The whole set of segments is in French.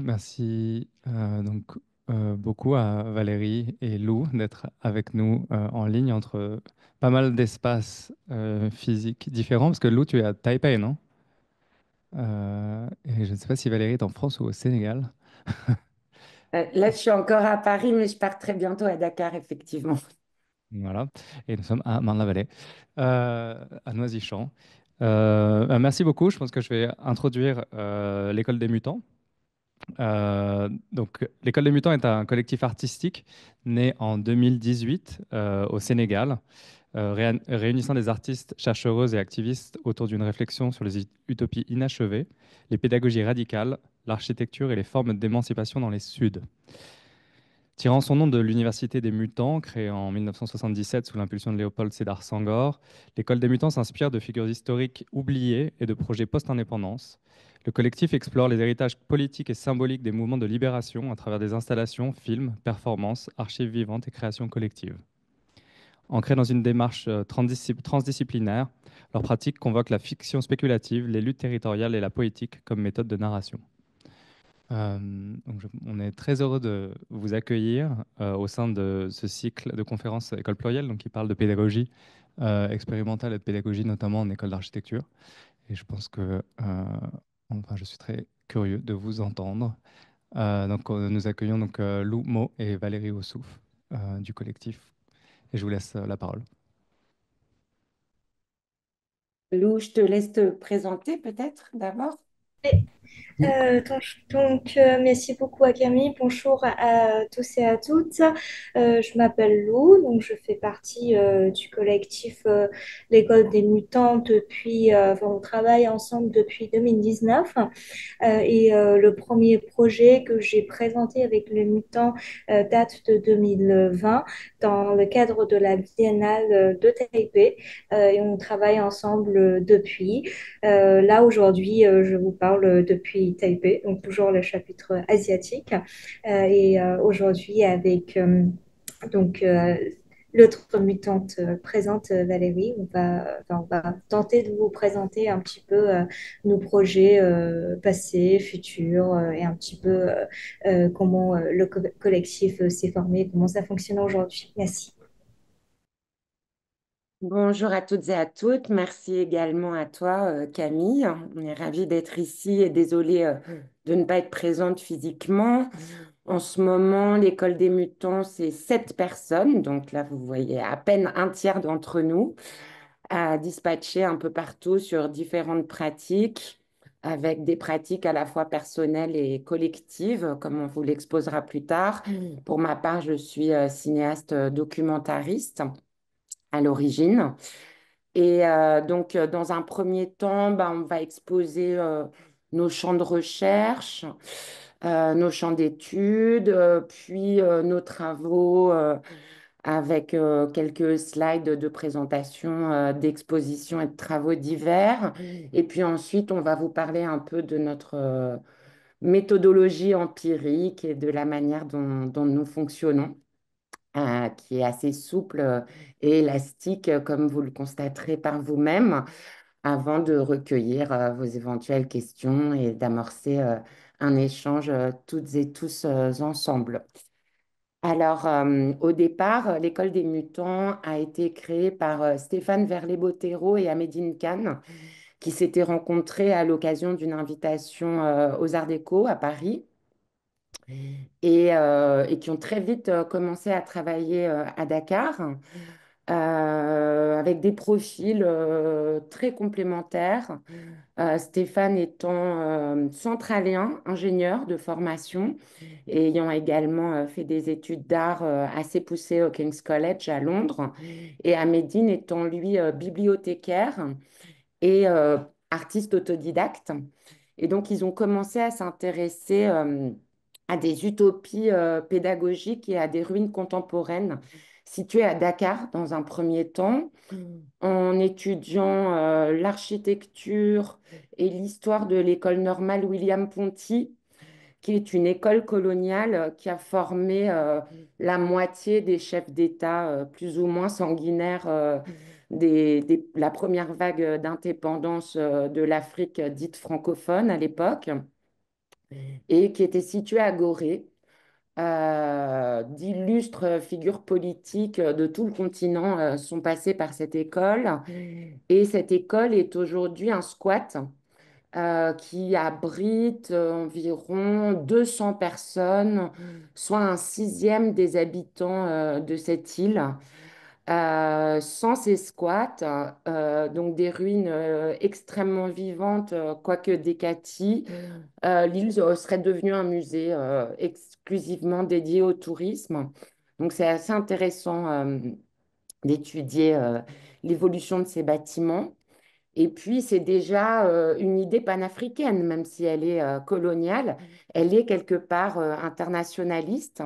Merci beaucoup à Valérie et Lou d'être avec nous en ligne entre pas mal d'espaces physiques différents, parce que Lou, tu es à Taipei, non? Et je ne sais pas si Valérie est en France ou au Sénégal. Là, je suis encore à Paris, mais je pars très bientôt à Dakar, effectivement. Voilà. Et nous sommes à Marne-la-Vallée, à Noisy-Champs. Merci beaucoup. Je pense que je vais introduire l'École des Mutants. L'École des Mutants est un collectif artistique né en 2018 au Sénégal, réunissant des artistes, chercheuses et activistes autour d'une réflexion sur les utopies inachevées, les pédagogies radicales, l'architecture et les formes d'émancipation dans les Suds. Tirant son nom de l'Université des Mutants, créée en 1977 sous l'impulsion de Léopold Sédar Senghor, l'École des Mutants s'inspire de figures historiques oubliées et de projets post-indépendance. Le collectif explore les héritages politiques et symboliques des mouvements de libération à travers des installations, films, performances, archives vivantes et créations collectives. Ancrés dans une démarche transdisciplinaire, leurs pratiques convoquent la fiction spéculative, les luttes territoriales et la poétique comme méthode de narration. On est très heureux de vous accueillir au sein de ce cycle de conférences École Plurielle, donc qui parle de pédagogie expérimentale et de pédagogie notamment en école d'architecture. Et je pense que, je suis très curieux de vous entendre. Nous accueillons donc Lou Mo et Valérie Ossouf du collectif. Et je vous laisse la parole. Lou, je te laisse te présenter peut-être d'abord. Merci beaucoup à Camille. Bonjour à tous et à toutes. Je m'appelle Lou, donc je fais partie du collectif L'École des Mutants on travaille ensemble depuis 2019. Le premier projet que j'ai présenté avec les mutants date de 2020 dans le cadre de la Biennale de Taipei. Et on travaille ensemble depuis. Là, aujourd'hui, je vous parle depuis Taipei, donc toujours le chapitre asiatique. Aujourd'hui, avec donc, l'autre mutante présente, Valérie, on va tenter de vous présenter un petit peu nos projets passés, futurs et un petit peu comment collectif s'est formé, comment ça fonctionne aujourd'hui. Merci. Bonjour à toutes et à toutes. Merci également à toi, Camille. On est ravis d'être ici et désolée de ne pas être présente physiquement. En ce moment, l'école des mutants, c'est 7 personnes. Donc là, vous voyez à peine un tiers d'entre nous à dispatcher un peu partout sur différentes pratiques, avec des pratiques à la fois personnelles et collectives, comme on vous l'exposera plus tard. Pour ma part, je suis cinéaste documentariste à l'origine. Dans un premier temps, bah, on va exposer nos champs de recherche, nos champs d'études, puis nos travaux avec quelques slides de présentation d'expositions et de travaux divers. Et puis ensuite, on va vous parler un peu de notre méthodologie empirique et de la manière dont nous fonctionnons, qui est assez souple et élastique, comme vous le constaterez par vous-même, avant de recueillir vos éventuelles questions et d'amorcer un échange toutes et tous ensemble. Alors, au départ, l'École des Mutants a été créée par Stéphane Verlet-Bottero et Amédine Khan, qui s'étaient rencontrés à l'occasion d'une invitation aux Arts Déco à Paris et qui ont très vite commencé à travailler à Dakar avec des profils très complémentaires. Stéphane étant centralien, ingénieur de formation, et ayant également fait des études d'art assez poussées au King's College à Londres, et Amédine étant lui bibliothécaire et artiste autodidacte. Et donc, ils ont commencé à s'intéresser à des utopies pédagogiques et à des ruines contemporaines situées à Dakar dans un premier temps, en étudiant l'architecture et l'histoire de l'école normale William Ponty, qui est une école coloniale qui a formé la moitié des chefs d'État plus ou moins sanguinaires la première vague d'indépendance de l'Afrique dite francophone à l'époque. et qui était située à Gorée. D'illustres figures politiques de tout le continent sont passées par cette école. Et cette école est aujourd'hui un squat qui abrite environ 200 personnes, soit un sixième des habitants de cette île. Sans ces squats, donc des ruines extrêmement vivantes, quoique décaties, l'île serait devenue un musée exclusivement dédié au tourisme. Donc c'est assez intéressant d'étudier l'évolution de ces bâtiments. Et puis c'est déjà une idée panafricaine, même si elle est coloniale, elle est quelque part internationaliste.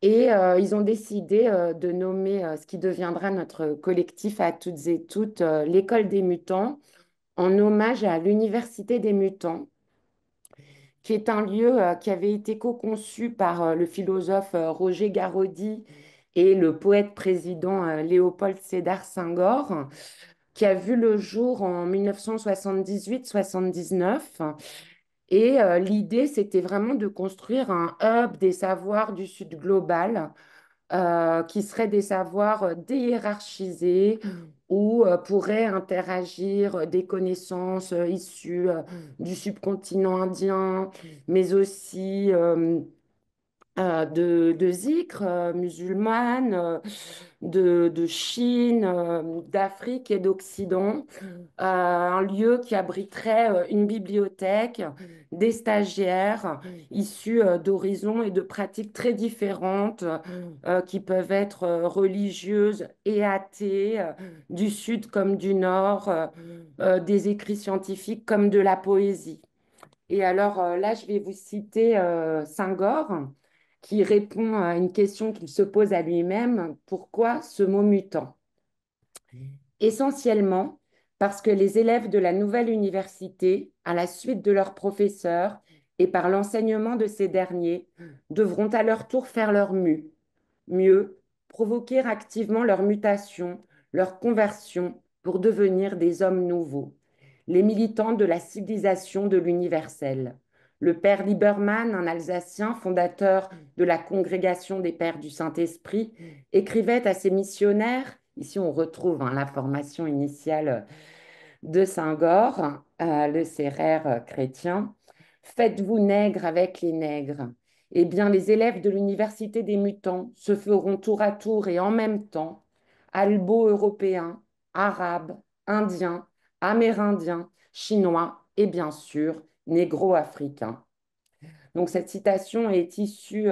Et ils ont décidé de nommer ce qui deviendra notre collectif à toutes et toutes, l'École des mutants, en hommage à l'Université des mutants, qui est un lieu qui avait été co-conçu par le philosophe Roger Garaudy et le poète président Léopold Sédar Senghor, qui a vu le jour en 1978-79. Et l'idée, c'était vraiment de construire un hub des savoirs du Sud global qui seraient des savoirs déhiérarchisés où pourraient interagir des connaissances issues du subcontinent indien, mais aussi de zikr musulmane, de Chine, d'Afrique et d'Occident, un lieu qui abriterait une bibliothèque, des stagiaires issus d'horizons et de pratiques très différentes, qui peuvent être religieuses et athées, du sud comme du nord, des écrits scientifiques comme de la poésie. Et alors là, je vais vous citer Senghor, qui répond à une question qu'il se pose à lui-même, pourquoi ce mot mutant? Essentiellement parce que les élèves de la nouvelle université, à la suite de leurs professeurs et par l'enseignement de ces derniers, devront à leur tour faire leur mieux, provoquer activement leur mutation, leur conversion pour devenir des hommes nouveaux, les militants de la civilisation de l'universel. Le père Lieberman, un Alsacien fondateur de la Congrégation des Pères du Saint-Esprit, écrivait à ses missionnaires, ici on retrouve la formation initiale de Senghor, le séraire chrétien, faites-vous nègre avec les nègres. Eh bien, les élèves de l'Université des mutants se feront tour à tour et en même temps albo-européens, arabes, indiens, amérindiens, chinois et bien sûr négro-africains. Donc, cette citation est issue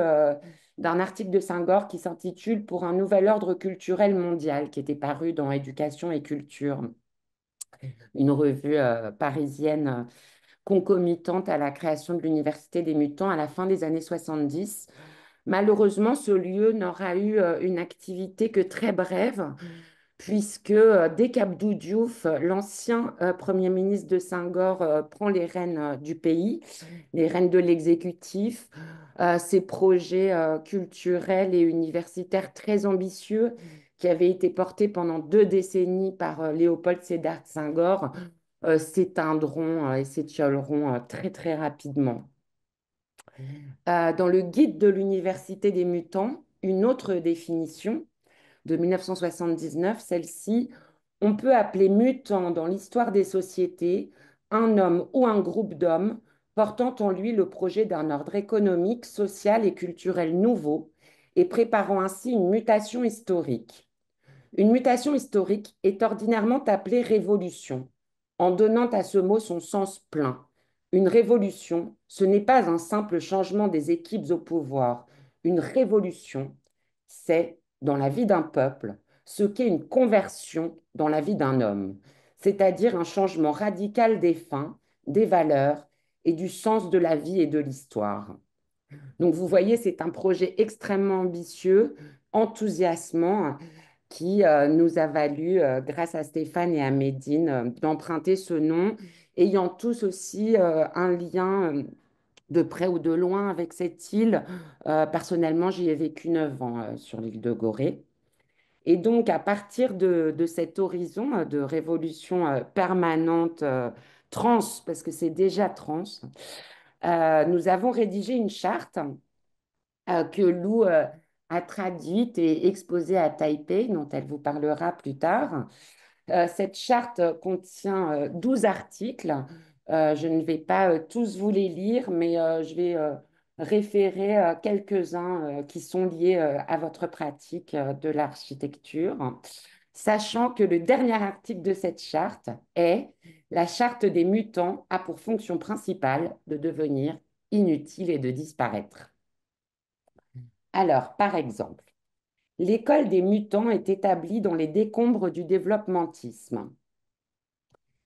d'un article de Senghor qui s'intitule Pour un nouvel ordre culturel mondial, qui était paru dans Éducation et Culture, une revue parisienne concomitante à la création de l'Université des mutants à la fin des années 70. Malheureusement, ce lieu n'aura eu une activité que très brève, puisque dès qu'Abdou Diouf, l'ancien Premier ministre de Senghor, prend les rênes du pays, les rênes de l'exécutif, ses projets culturels et universitaires très ambitieux qui avaient été portés pendant 2 décennies par Léopold Sédar Senghor s'éteindront et s'étioleront très très rapidement. Dans le guide de l'Université des mutants, une autre définition de 1979, celle-ci, on peut appeler mutant dans l'histoire des sociétés un homme ou un groupe d'hommes portant en lui le projet d'un ordre économique, social et culturel nouveau et préparant ainsi une mutation historique. Une mutation historique est ordinairement appelée révolution, en donnant à ce mot son sens plein. Une révolution, ce n'est pas un simple changement des équipes au pouvoir. Une révolution, c'est, dans la vie d'un peuple, ce qu'est une conversion dans la vie d'un homme, c'est-à-dire un changement radical des fins, des valeurs et du sens de la vie et de l'histoire. Donc vous voyez, c'est un projet extrêmement ambitieux, enthousiasmant, qui nous a valu, grâce à Stéphane et à Médine, d'emprunter ce nom, ayant tous aussi un lien de près ou de loin avec cette île. Personnellement, j'y ai vécu 9 ans sur l'île de Gorée. Et donc, à partir de cet horizon de révolution permanente, trans, parce que c'est déjà trans, nous avons rédigé une charte que Lou a traduite et exposée à Taipei, dont elle vous parlera plus tard. Cette charte contient 12 articles. Je ne vais pas tous vous les lire, mais je vais référer quelques-uns qui sont liés à votre pratique de l'architecture, sachant que le dernier article de cette charte est la charte des mutants a pour fonction principale de devenir inutile et de disparaître. Alors, par exemple, l'école des mutants est établie dans les décombres du développementisme.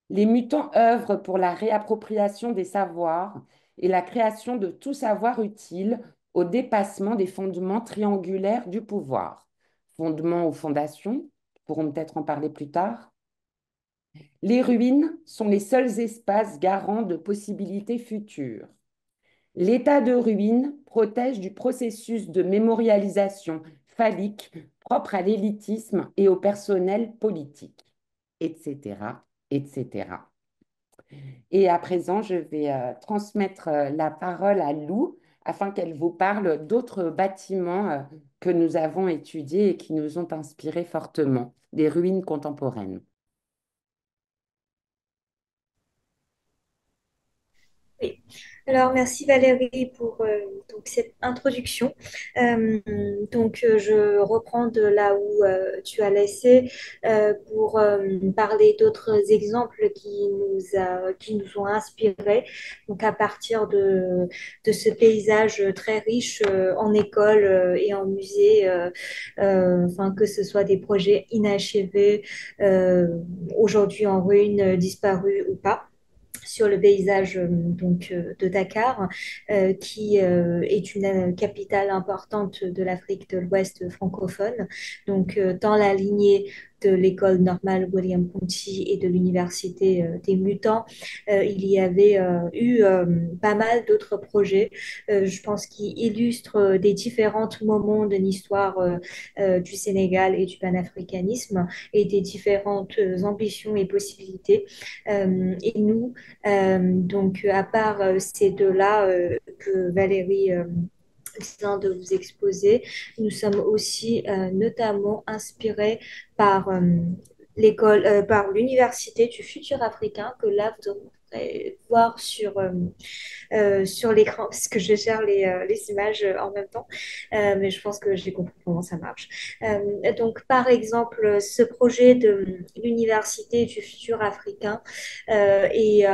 Les mutants œuvrent pour la réappropriation des savoirs et la création de tout savoir utile au dépassement des fondements triangulaires du pouvoir. Fondements ou fondations, nous pourrons peut-être en parler plus tard. Les ruines sont les seuls espaces garants de possibilités futures. L'état de ruine protège du processus de mémorialisation phallique propre à l'élitisme et au personnel politique, etc., etc. Et à présent, je vais transmettre la parole à Lou afin qu'elle vous parle d'autres bâtiments que nous avons étudiés et qui nous ont inspirés fortement, des ruines contemporaines. Oui. Alors, merci Valérie pour donc, cette introduction. Je reprends de là où tu as laissé pour parler d'autres exemples qui nous ont inspirés. Donc, à partir de ce paysage très riche en école et en musée, enfin, que ce soit des projets inachevés, euh, aujourd'hui en ruine, disparus ou pas sur le paysage de Dakar, qui est une capitale importante de l'Afrique de l'Ouest francophone. Dans la lignée de l'école normale William Ponty et de l'université des Mutants, il y avait eu pas mal d'autres projets, je pense, qui illustrent des différents moments de l'histoire du Sénégal et du panafricanisme et des différentes ambitions et possibilités. Et nous, à part ces deux-là que Valérie vient de vous exposer, nous sommes aussi notamment inspirés par par l'Université du futur africain, que là, vous devrez voir sur l'écran, parce que je gère les images en même temps, mais je pense que j'ai compris comment ça marche. Par exemple, ce projet de l'Université du futur africain est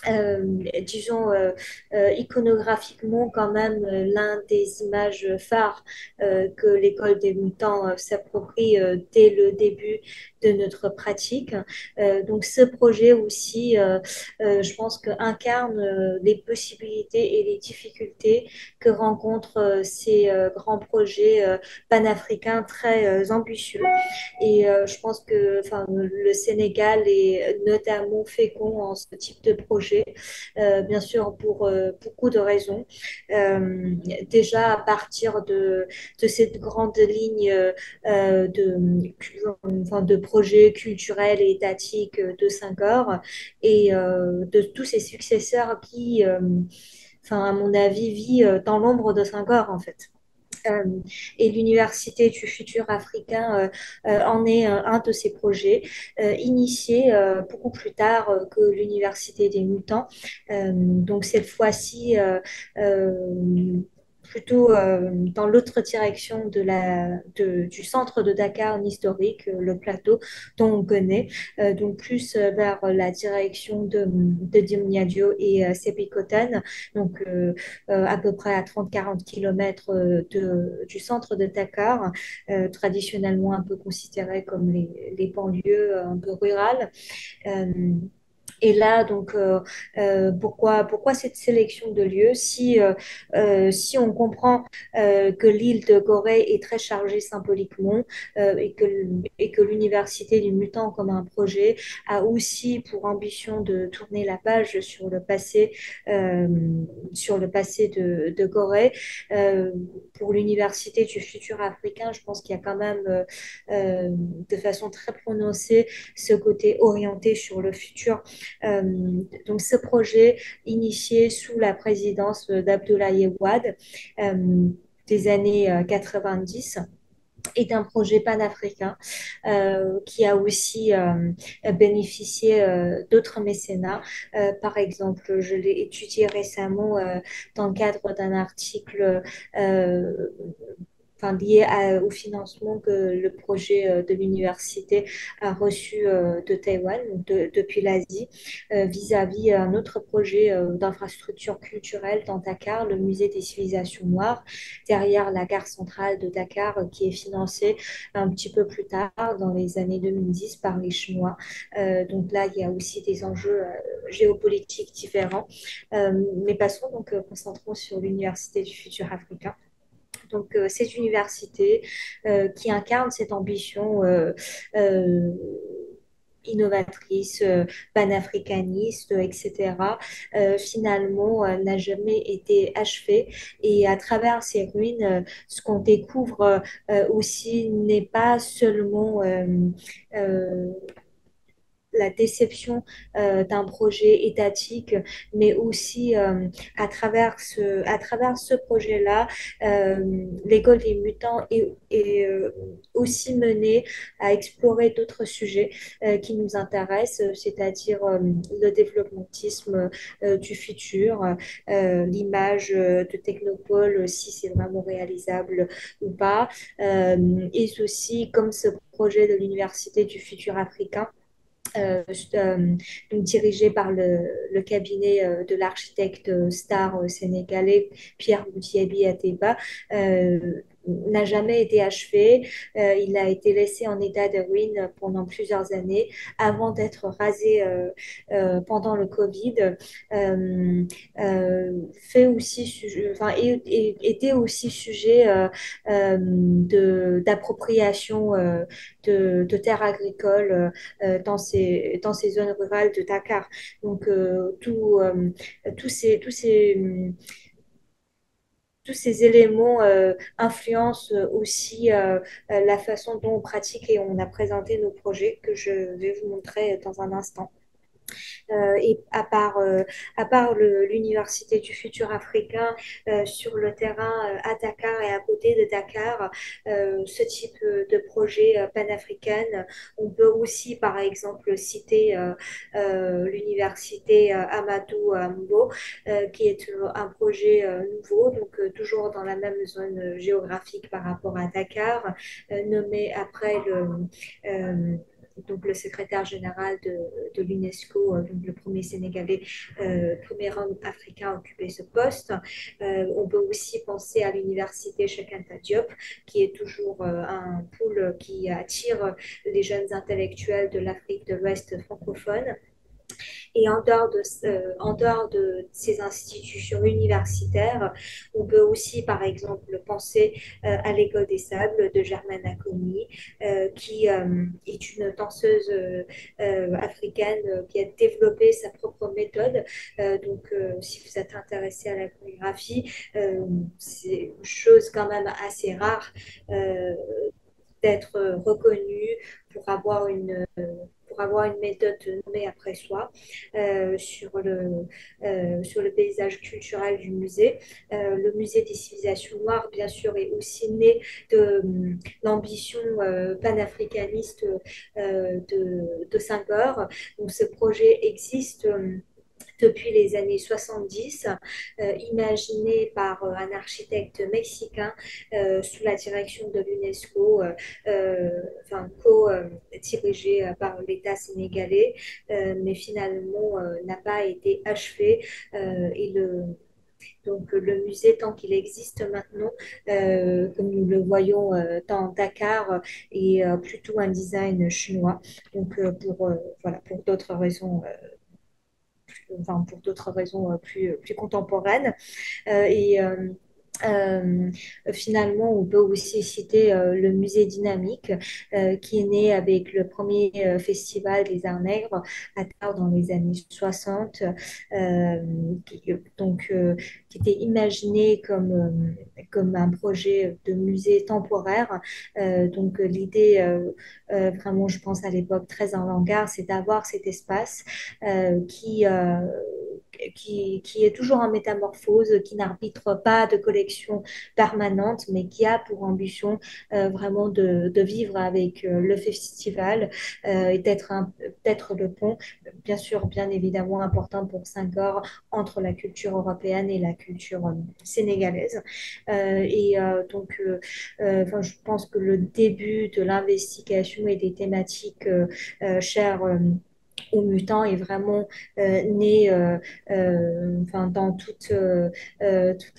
euh, disons, iconographiquement quand même l'un des images phares que l'école des mutants s'approprie dès le début de notre pratique. Ce projet aussi, je pense que incarne les possibilités et les difficultés que rencontrent ces grands projets panafricains très ambitieux. Je pense que enfin, le Sénégal est notamment fécond en ce type de projet, bien sûr pour beaucoup de raisons. Déjà à partir de cette grande ligne enfin, de projets culturels et étatiques de Senghor et de tous ses successeurs qui, enfin, à mon avis, vit dans l'ombre de Senghor en fait. Euh, et l'Université du futur africain en est un de ces projets, initié beaucoup plus tard que l'Université des mutants. Cette fois-ci, plutôt dans l'autre direction du centre de Dakar en historique, le plateau dont on connaît, plus vers la direction de Diamniadio et Sébikotane, à peu près à 30-40 km du centre de Dakar, traditionnellement un peu considéré comme les banlieues un peu rurales. Euh, et là, pourquoi cette sélection de lieux si on comprend que l'île de Gorée est très chargée symboliquement et que l'Université du Mutant, comme un projet, a aussi pour ambition de tourner la page euh, sur le passé de Gorée. Euh, pour l'Université du futur africain, je pense qu'il y a quand même de façon très prononcée ce côté orienté sur le futur Donc, ce projet, initié sous la présidence d'Abdoulaye Wade des années 90, est un projet panafricain qui a aussi bénéficié d'autres mécénats. Par exemple, je l'ai étudié récemment dans le cadre d'un article euh, lié au financement que le projet de l'université a reçu de Taïwan, donc depuis l'Asie, vis-à-vis un autre projet d'infrastructure culturelle dans Dakar, le musée des civilisations noires, derrière la gare centrale de Dakar, qui est financé un petit peu plus tard, dans les années 2010, par les Chinois. Donc là, il y a aussi des enjeux géopolitiques différents. Mais passons donc, concentrons sur l'Université du futur africain. Donc, cette université qui incarne cette ambition euh, innovatrice, panafricaniste, etc., finalement, n'a jamais été achevée. Et à travers ces ruines, ce qu'on découvre aussi n'est pas seulement la déception d'un projet étatique, mais aussi à travers ce projet-là, l'école des mutants est aussi menée à explorer d'autres sujets qui nous intéressent, c'est-à-dire le développementisme du futur, l'image de technopole, si c'est vraiment réalisable ou pas, et aussi comme ce projet de l'Université du futur africain euh, donc dirigé par le cabinet de l'architecte star sénégalais Pierre Boutiabi Ateba, n'a jamais été achevé. Il a été laissé en état de ruine pendant plusieurs années avant d'être rasé pendant le Covid. Euh, fait aussi était aussi sujet d'appropriation de terres agricoles dans ces zones rurales de Dakar. Donc, tous ces, tous ces, tous ces éléments influencent aussi la façon dont on pratique et on a présenté nos projets que je vais vous montrer dans un instant. Et à part l'Université du futur africain sur le terrain à Dakar et à côté de Dakar, ce type de projet panafricaine, on peut aussi par exemple citer l'Université Amadou Mbo, qui est un projet nouveau, donc toujours dans la même zone géographique par rapport à Dakar, nommé après donc le secrétaire général de l'UNESCO, donc le premier Sénégalais, premier homme africain à occuper ce poste. On peut aussi penser à l'université Cheikh Anta Diop, qui est toujours un pôle qui attire les jeunes intellectuels de l'Afrique de l'Ouest francophone. Et en dehors de ces institutions universitaires, on peut aussi, par exemple, penser à l'École des Sables de Germaine Acogny, qui est une danseuse africaine qui a développé sa propre méthode. Si vous êtes intéressé à la chorégraphie, c'est une chose quand même assez rare euh, d'être reconnu pour avoir pour avoir une méthode nommée après soi sur le paysage culturel du musée. Le musée des civilisations noires, bien sûr, est aussi né de l'ambition panafricaniste de Senghor. Donc, ce projet existe depuis les années 70, imaginé par un architecte mexicain sous la direction de l'UNESCO, co-dirigé par l'État sénégalais, mais finalement n'a pas été achevé. Et donc le musée, tant qu'il existe maintenant, comme nous le voyons dans Dakar, est plutôt un design chinois. Donc pour d'autres raisons pour d'autres raisons plus contemporaines. Et finalement, on peut aussi citer le musée Dynamique, qui est né avec le premier festival des Arts Nègres à Dakar dans les années 60, qui était imaginé comme un projet de musée temporaire. Donc l'idée, vraiment, je pense à l'époque très avant-garde, c'est d'avoir cet espace qui est toujours en métamorphose, qui n'arbitre pas de collection permanente, mais qui a pour ambition vraiment de vivre avec le festival et d'être le pont, bien sûr, bien évidemment important pour Senghor, entre la culture européenne et la culture sénégalaise. Enfin, je pense que le début de l'investigation et des thématiques chères aux mutants est vraiment né enfin, dans toutes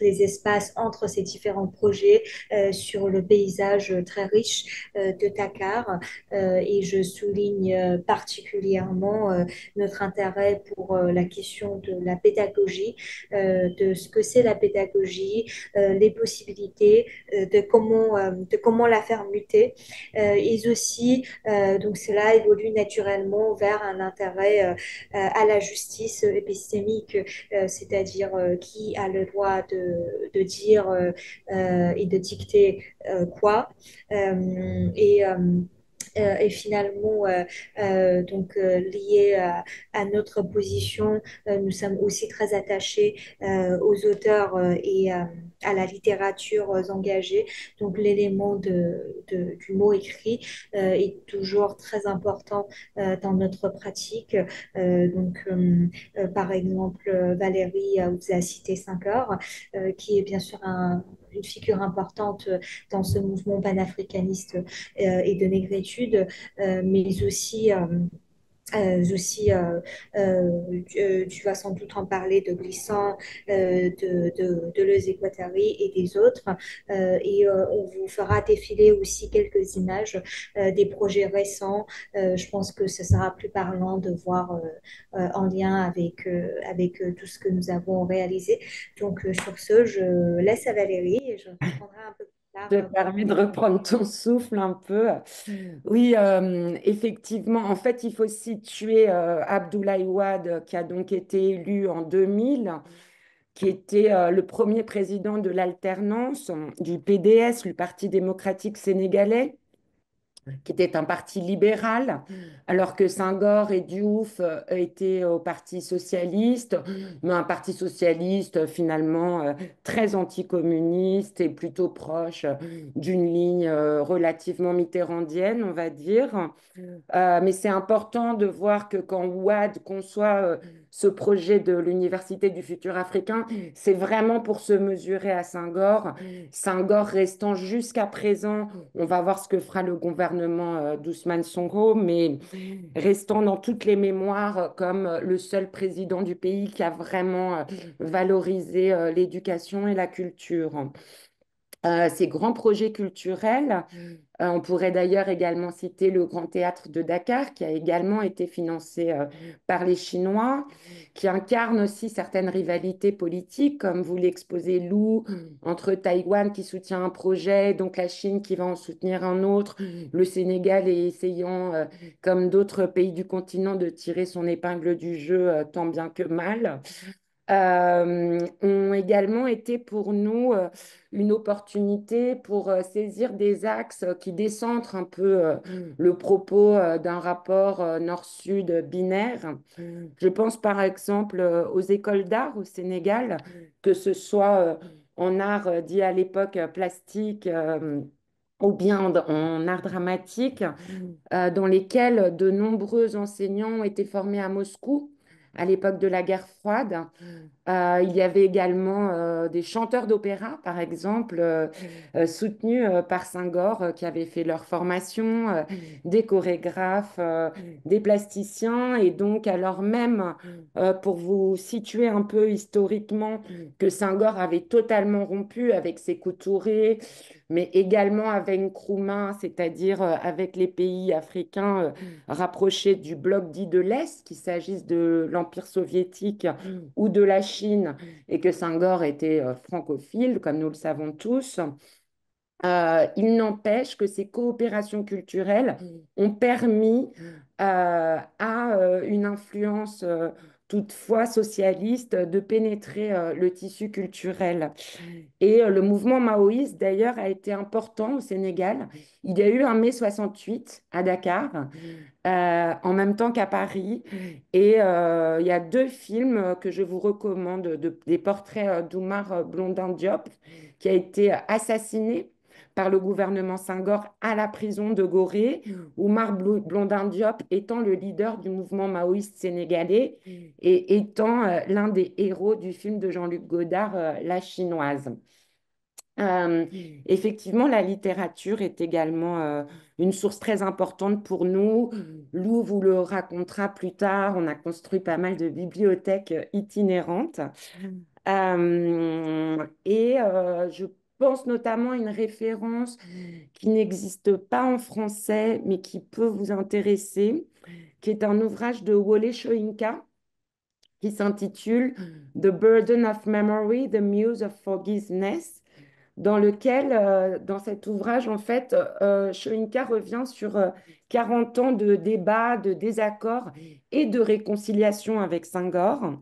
les espaces entre ces différents projets sur le paysage très riche de Dakar. Et je souligne particulièrement notre intérêt pour la question de la pédagogie, de ce que c'est la pédagogie, les possibilités, de comment la faire muter. Et aussi, donc cela évolue naturellement vers un intérêt à la justice épistémique, c'est-à-dire qui a le droit de dire et de dicter quoi. Et et finalement, lié à notre position, nous sommes aussi très attachés aux auteurs et à la littérature engagée. Donc l'élément du mot écrit est toujours très important dans notre pratique. Par exemple, Valérie vous a cité Senghor, qui est bien sûr une figure importante dans ce mouvement panafricaniste et de négritude, mais aussi, tu vas sans doute en parler de Glissant, Deleuze et Guattari et des autres. On vous fera défiler aussi quelques images des projets récents. Je pense que ce sera plus parlant de voir en lien avec tout ce que nous avons réalisé. Donc, sur ce, je laisse à Valérie et je reprendrai un peu plus tard. Je te permets de reprendre ton souffle un peu. Oui, effectivement, en fait, il faut situer Abdoulaye Wade, qui a donc été élu en 2000, qui était le premier président de l'alternance du PDS, le Parti démocratique sénégalais, qui était un parti libéral, alors que Senghor et Diouf étaient au Parti socialiste, mais un parti socialiste finalement très anticommuniste et plutôt proche d'une ligne relativement mitterrandienne, on va dire. Mais c'est important de voir que quand Ouad conçoit ce projet de l'Université du futur africain, c'est vraiment pour se mesurer à Senghor. Senghor restant jusqu'à présent, on va voir ce que fera le gouvernement d'Ousmane Sonko, mais restant dans toutes les mémoires comme le seul président du pays qui a vraiment valorisé l'éducation et la culture. Ces grands projets culturels, on pourrait d'ailleurs également citer le Grand Théâtre de Dakar, qui a également été financé par les Chinois, qui incarne aussi certaines rivalités politiques, comme vous l'exposez, Lou, entre Taïwan qui soutient un projet, donc la Chine qui va en soutenir un autre, le Sénégal est essayant, comme d'autres pays du continent, de tirer son épingle du jeu tant bien que mal. Ont également été pour nous une opportunité pour saisir des axes qui décentrent un peu le propos d'un rapport nord-sud binaire. Je pense par exemple aux écoles d'art au Sénégal, que ce soit en art dit à l'époque plastique ou bien en art dramatique, dans lesquels de nombreux enseignants ont été formés à Moscou à l'époque de la guerre froide. Il y avait également des chanteurs d'opéra, par exemple, soutenus par Senghor, qui avaient fait leur formation, des chorégraphes, des plasticiens, et donc alors même, pour vous situer un peu historiquement, que Senghor avait totalement rompu avec ses couturiers, mais également avec Nkrumah, c'est-à-dire avec les pays africains rapprochés du bloc dit de l'Est, qu'il s'agisse de l'Empire soviétique ou de la Chine, et que Senghor était francophile, comme nous le savons tous. Il n'empêche que ces coopérations culturelles ont permis à une influence tout toutefois socialiste, de pénétrer le tissu culturel. Et le mouvement maoïste, d'ailleurs, a été important au Sénégal. Il y a eu un mai 68 à Dakar, en même temps qu'à Paris. Et il y a deux films que je vous recommande, des portraits d'Oumar Blondin Diop, qui a été assassiné par le gouvernement Senghor à la prison de Gorée, Oumar Blondin Diop étant le leader du mouvement maoïste sénégalais et étant l'un des héros du film de Jean-Luc Godard, La Chinoise. Euh, Effectivement, la littérature est également une source très importante pour nous. Lou vous le racontera plus tard. On a construit pas mal de bibliothèques itinérantes. Je pense notamment à une référence qui n'existe pas en français, mais qui peut vous intéresser, qui est un ouvrage de Wole Soyinka qui s'intitule The Burden of Memory, The Muse of Forgiveness, dans lequel, dans cet ouvrage, en fait, Soyinka revient sur 40 ans de débats, de désaccords et de réconciliation avec Senghor,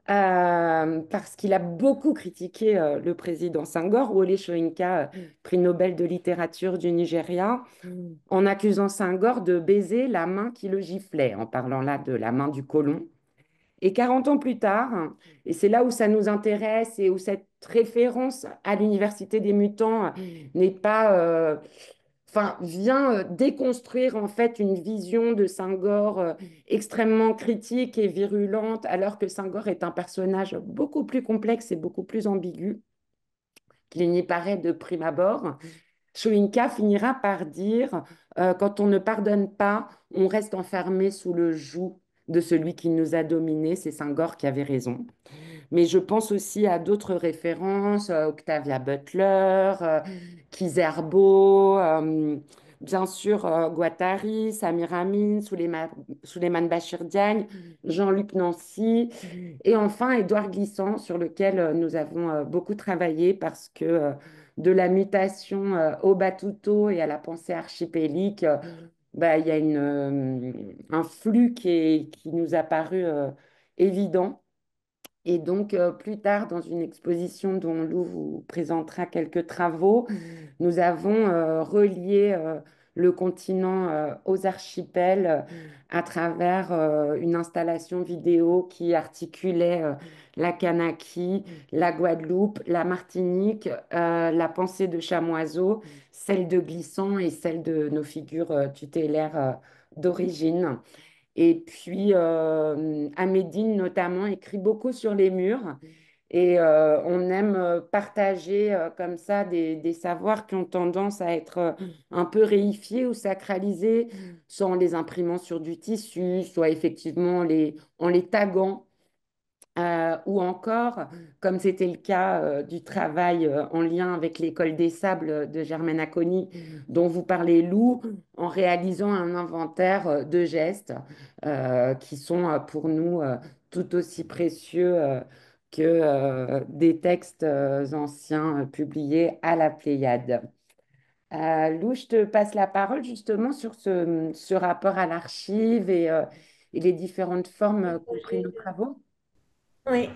parce qu'il a beaucoup critiqué le président Senghor, Wole Soyinka, prix Nobel de littérature du Nigeria, en accusant Senghor de baiser la main qui le giflait, en parlant là de la main du colon. Et 40 ans plus tard, et c'est là où ça nous intéresse et où cette référence à l'Université des Mutants n'est pas, enfin, vient déconstruire en fait une vision de Senghor extrêmement critique et virulente, alors que Senghor est un personnage beaucoup plus complexe et beaucoup plus ambigu qu'il n'y paraît de prime abord. Soyinka finira par dire quand on ne pardonne pas, on reste enfermé sous le joug de celui qui nous a dominés. C'est Senghor qui avait raison. Mais je pense aussi à d'autres références, Octavia Butler, Kizerbo, bien sûr Guattari, Samir Amin, Souleymane Bachir Diagne, Jean-Luc Nancy, et enfin Édouard Glissant, sur lequel nous avons beaucoup travaillé parce que de la mutation au batuto et à la pensée archipélique, bah, il y a un flux qui nous a paru évident. Et donc, plus tard, dans une exposition dont Lou vous présentera quelques travaux, nous avons relié le continent aux archipels à travers une installation vidéo qui articulait la Kanaki, la Guadeloupe, la Martinique, la pensée de Chamoiseau, celle de Glissant et celle de nos figures tutélaires d'origine. Et puis, Amédine, notamment, écrit beaucoup sur les murs. Et on aime partager comme ça des savoirs qui ont tendance à être un peu réifiés ou sacralisés, soit en les imprimant sur du tissu, soit effectivement en les taguant ou encore, comme c'était le cas du travail en lien avec l'école des sables de Germaine Acconi, dont vous parlez, Lou, en réalisant un inventaire de gestes qui sont pour nous tout aussi précieux que des textes anciens publiés à la Pléiade. Lou, je te passe la parole justement sur ce rapport à l'archive et les différentes formes qu'ont pris nos travaux. Oui,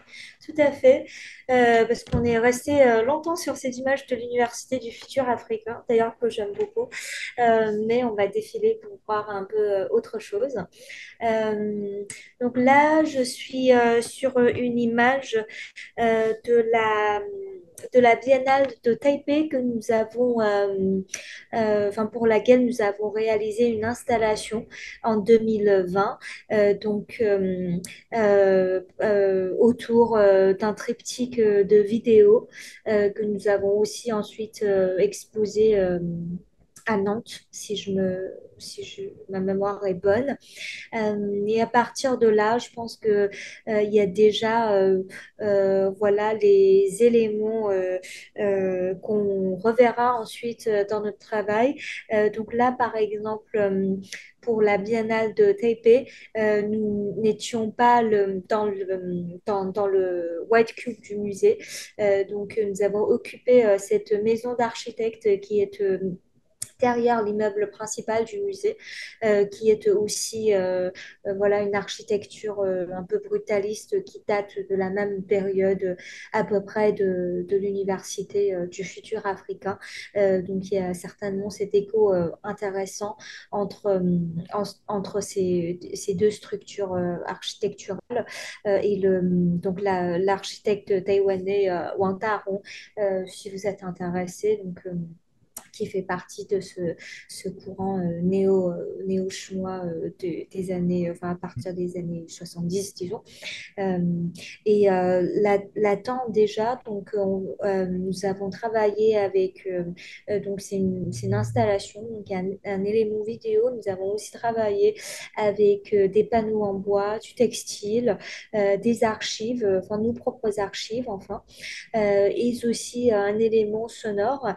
tout à fait. Parce qu'on est resté longtemps sur ces images de l'Université du futur africain, d'ailleurs que j'aime beaucoup. Mais on va défiler pour voir un peu autre chose. Euh, donc là, je suis sur une image de la Biennale de Taipei que nous avons, enfin pour laquelle nous avons réalisé une installation en 2020, autour d'un triptyque de vidéos que nous avons aussi ensuite exposé à Nantes, ma mémoire est bonne. Et à partir de là, je pense que il y a déjà voilà les éléments qu'on reverra ensuite dans notre travail. Donc là, par exemple, pour la Biennale de Taipei, nous n'étions pas dans le White Cube du musée. Donc nous avons occupé cette maison d'architecte qui est derrière l'immeuble principal du musée, qui est aussi voilà, une architecture un peu brutaliste qui date de la même période à peu près de l'université du futur africain. Donc il y a certainement cet écho intéressant entre, entre ces deux structures architecturales et donc l'architecte taïwanais Wang Daron, si vous êtes intéressé. Donc, qui fait partie de ce courant néo-chinois des années, enfin à partir des années 70, disons. Euh, et là-dedans déjà, donc nous avons travaillé avec, donc c'est une installation, donc un élément vidéo. Nous avons aussi travaillé avec des panneaux en bois, du textile, des archives, enfin nos propres archives, enfin, et aussi un élément sonore.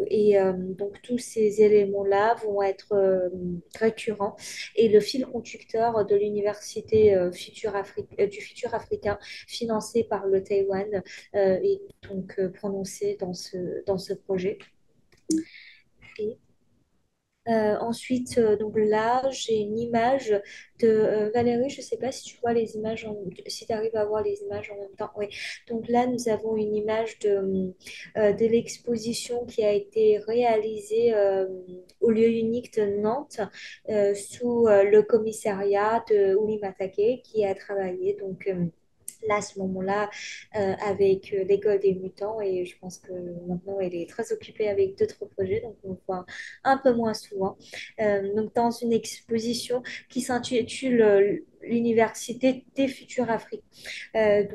Et donc tous ces éléments-là vont être récurrents. Et le fil conducteur de l'université du futur africain, financé par le Taïwan, est donc prononcé dans ce projet. Et ensuite, donc là, j'ai une image de Valérie. Je ne sais pas si tu vois les images, si tu arrives à voir les images en même temps. Oui. Donc là, nous avons une image de l'exposition qui a été réalisée au lieu unique de Nantes sous le commissariat de Oulimatake qui a travaillé. Donc, là, à ce moment-là, avec l'école des mutants, et je pense que maintenant elle est très occupée avec d'autres projets, donc on le voit un peu moins souvent. Donc dans une exposition qui s'intitule l'Université des futurs Africains,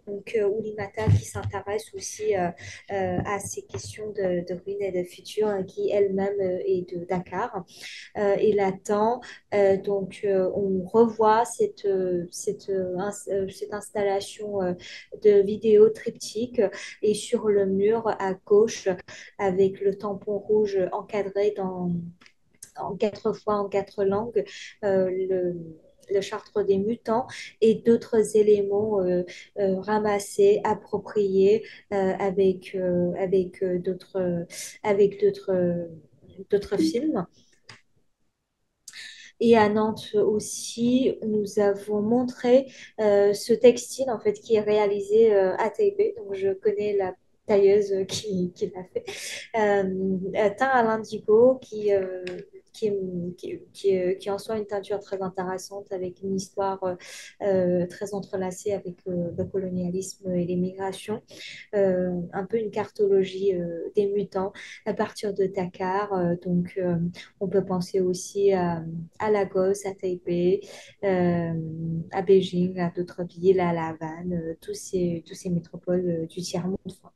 donc Oulimata qui s'intéresse aussi à ces questions de ruines et de futur, qui elle-même est de Dakar. Et là-dedans, donc on revoit cette installation de vidéo triptyque et sur le mur à gauche avec le tampon rouge encadré en 4 fois en 4 langues, le chartre des mutants et d'autres éléments ramassés, appropriés avec d'autres films. Et à Nantes aussi, nous avons montré ce textile en fait qui est réalisé à Taipei. Donc je connais la tailleuse qui l'a fait. Teint à l'indigo qui en soi une teinture très intéressante avec une histoire très entrelacée avec le colonialisme et l'immigration. Un peu une cartologie des mutants à partir de Dakar. Donc on peut penser aussi à Lagos, à Taipei, à Beijing, à d'autres villes, à La Havane, tous ces métropoles du tiers-monde. Enfin.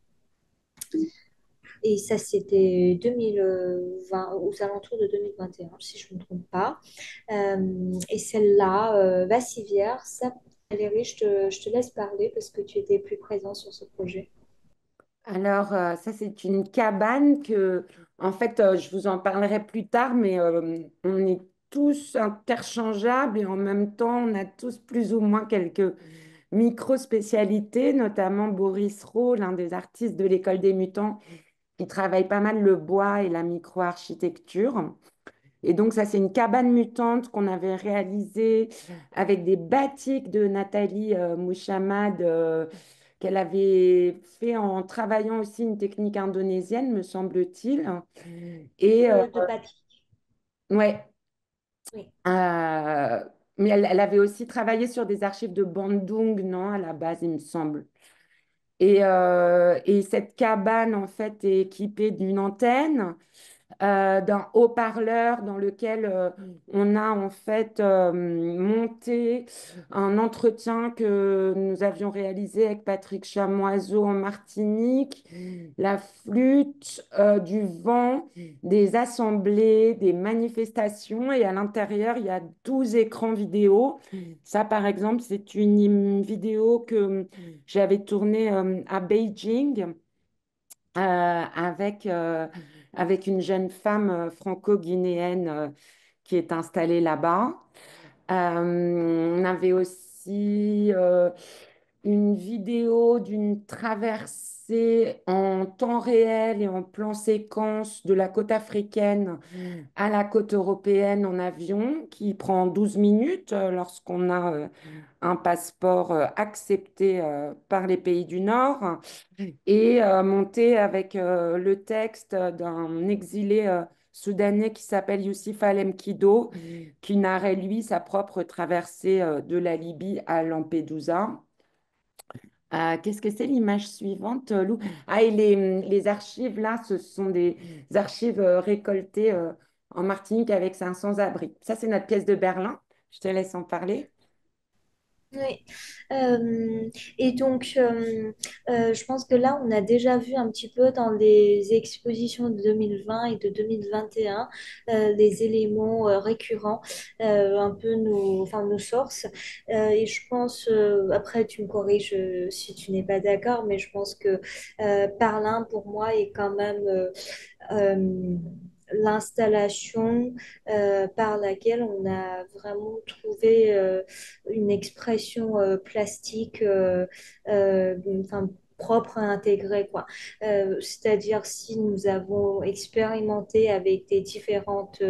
Et ça, c'était 2020, aux alentours de 2021, si je ne me trompe pas. Et celle-là, Vassivière, ça, Valérie, je te laisse parler parce que tu étais plus présent sur ce projet. Alors, ça, c'est une cabane que, en fait, je vous en parlerai plus tard, mais on est tous interchangeables et en même temps, on a tous plus ou moins quelques micro-spécialités, notamment Boris Rowe, l'un des artistes de l'École des Mutants, qui travaille pas mal le bois et la micro-architecture. Et donc, ça, c'est une cabane mutante qu'on avait réalisée avec des batiks de Nathalie Mouchamad, qu'elle avait fait en travaillant aussi une technique indonésienne, me semble-t-il. Et De Patrick. ouais, Oui. mais elle avait aussi travaillé sur des archives de Bandung, non, à la base, il me semble. Et cette cabane, en fait, est équipée d'une antenne d'un haut-parleur dans lequel on a en fait monté un entretien que nous avions réalisé avec Patrick Chamoiseau en Martinique, la flûte, du vent, des assemblées, des manifestations et à l'intérieur, il y a 12 écrans vidéo. Ça, par exemple, c'est une vidéo que j'avais tournée à Beijing avec une jeune femme franco-guinéenne qui est installée là-bas. On avait aussi une vidéo d'une traversée en temps réel et en plan séquence de la côte africaine à la côte européenne en avion qui prend 12 minutes lorsqu'on a un passeport accepté par les pays du Nord et monté avec le texte d'un exilé soudanais qui s'appelle Youssif Al-Mkido, qui narrait lui sa propre traversée de la Libye à Lampedusa. Qu'est-ce que c'est l'image suivante, Lou? Ah, et les archives, là, ce sont des archives récoltées en Martinique avec un sans-abri. Ça, c'est notre pièce de Berlin. Je te laisse en parler. Oui. Et donc, je pense que là, on a déjà vu un petit peu dans les expositions de 2020 et de 2021 les éléments récurrents, un peu enfin, nos sources. Et je pense, après, tu me corriges si tu n'es pas d'accord, mais je pense que Parlin, pour moi, est quand même euh, l'installation par laquelle on a vraiment trouvé une expression plastique enfin, propre à intégrer, quoi. C'est-à-dire si nous avons expérimenté avec des différentes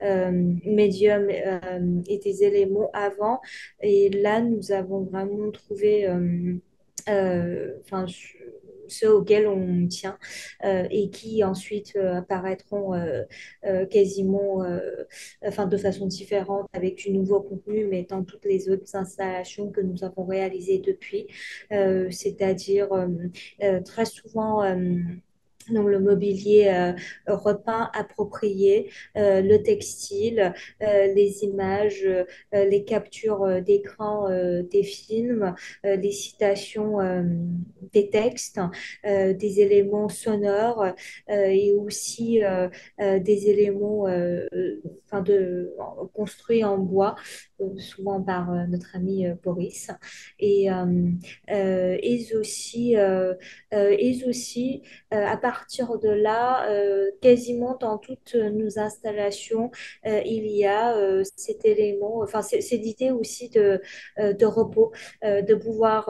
médiums et des éléments avant, et là, nous avons vraiment trouvé enfin, ceux auxquels on tient et qui ensuite apparaîtront quasiment enfin, de façon différente avec du nouveau contenu, mais dans toutes les autres installations que nous avons réalisées depuis, c'est-à-dire très souvent donc le mobilier repeint approprié, le textile, les images, les captures d'écran des films, les citations des textes, des éléments sonores et aussi des éléments enfin construits en bois, souvent par notre ami Boris. Et, et aussi à partir de là, quasiment dans toutes nos installations, il y a cet élément, enfin cette idée aussi de repos, de pouvoir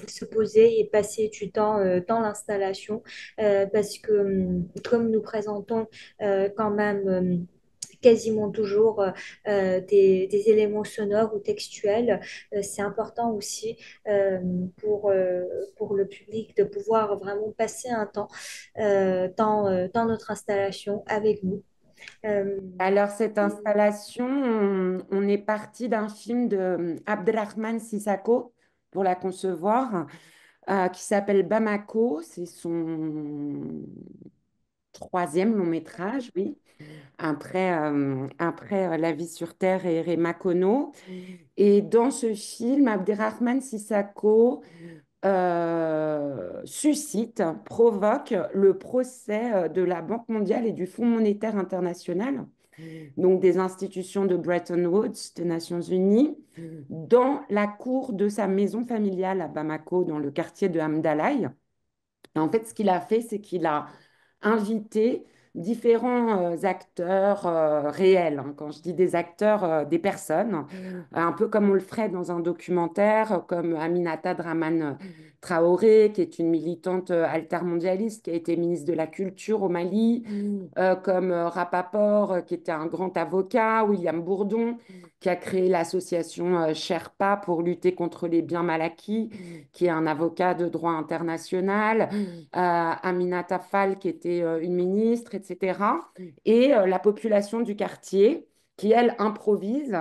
se poser et passer du temps dans l'installation, parce que comme nous présentons quand même quasiment toujours des éléments sonores ou textuels. C'est important aussi euh, pour, euh, pour le public de pouvoir vraiment passer un temps dans notre installation avec nous. Euh, Alors, cette installation, on est parti d'un film de Abderrahmane Sissako pour la concevoir, qui s'appelle Bamako. C'est son troisième long métrage, oui, après La vie sur Terre et Rema Kono. Et dans ce film, Abderrahmane Sissako suscite, provoque le procès de la Banque mondiale et du Fonds monétaire international, donc des institutions de Bretton Woods, des Nations Unies, dans la cour de sa maison familiale à Bamako, dans le quartier de Hamdalaï. Et en fait, ce qu'il a fait, c'est qu'il a invité différents acteurs réels. Hein. Quand je dis des acteurs, des personnes, un peu comme on le ferait dans un documentaire, comme Aminata Draman Traoré, qui est une militante altermondialiste, qui a été ministre de la Culture au Mali, comme Rapaport, qui était un grand avocat, William Bourdon, qui a créé l'association Sherpa pour lutter contre les biens mal acquis, qui est un avocat de droit international, Aminata Fall, qui était une ministre, etc. Et la population du quartier qui, elle, improvise.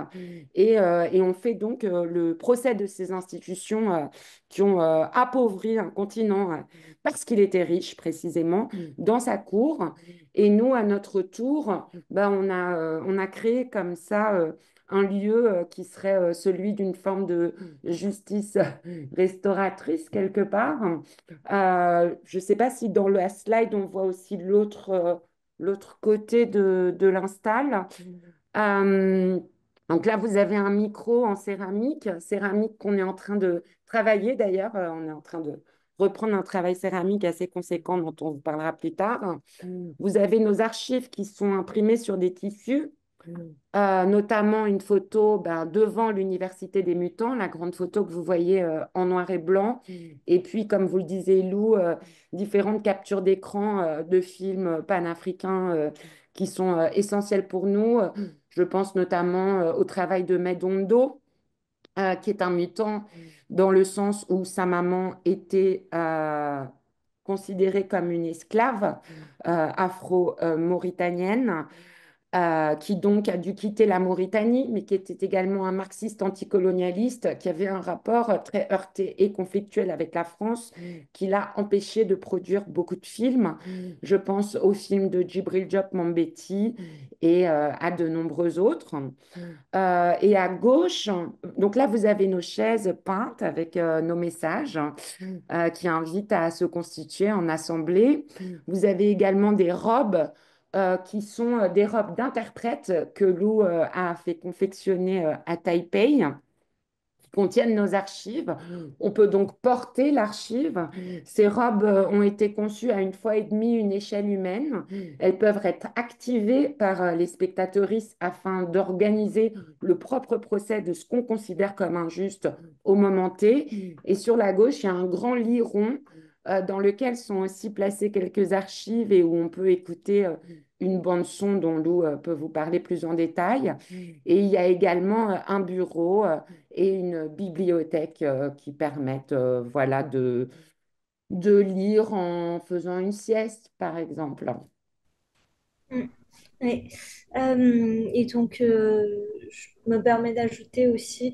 Et on fait donc le procès de ces institutions qui ont appauvri un continent parce qu'il était riche, précisément, dans sa cour. Et nous, à notre tour, ben, on a créé comme ça un lieu qui serait celui d'une forme de justice restauratrice quelque part. Je ne sais pas si dans la slide, on voit aussi l'autre côté de l'install. Euh, donc là, vous avez un micro en céramique, céramique qu'on est en train de travailler d'ailleurs. On est en train de reprendre un travail céramique assez conséquent dont on vous parlera plus tard. Vous avez nos archives qui sont imprimées sur des tissus. notamment une photo devant l'Université des Mutants, la grande photo que vous voyez en noir et blanc. Et puis, comme vous le disiez, Lou, différentes captures d'écran de films panafricains qui sont essentiels pour nous. Je pense notamment au travail de Medondo, qui est un mutant dans le sens où sa maman était considérée comme une esclave afro-mauritanienne, qui donc a dû quitter la Mauritanie, mais qui était également un marxiste anticolonialiste, qui avait un rapport très heurté et conflictuel avec la France, qui l'a empêché de produire beaucoup de films. Je pense au film de Djibril Diop Mambéty et à de nombreux autres. Et à gauche, donc là, vous avez nos chaises peintes avec nos messages qui invitent à se constituer en assemblée. Vous avez également des robes qui sont des robes d'interprète que Lou a fait confectionner à Taipei, qui contiennent nos archives. On peut donc porter l'archive. Ces robes ont été conçues à une fois et demie une échelle humaine. Elles peuvent être activées par les spectateuristes afin d'organiser le propre procès de ce qu'on considère comme injuste au moment T. Et sur la gauche, il y a un grand lit rond dans lequel sont aussi placées quelques archives et où on peut écouter une bande son dont Lou peut vous parler plus en détail. Et il y a également un bureau et une bibliothèque qui permettent voilà, de lire en faisant une sieste, par exemple. Mm. Oui. Et donc, je me permets d'ajouter aussi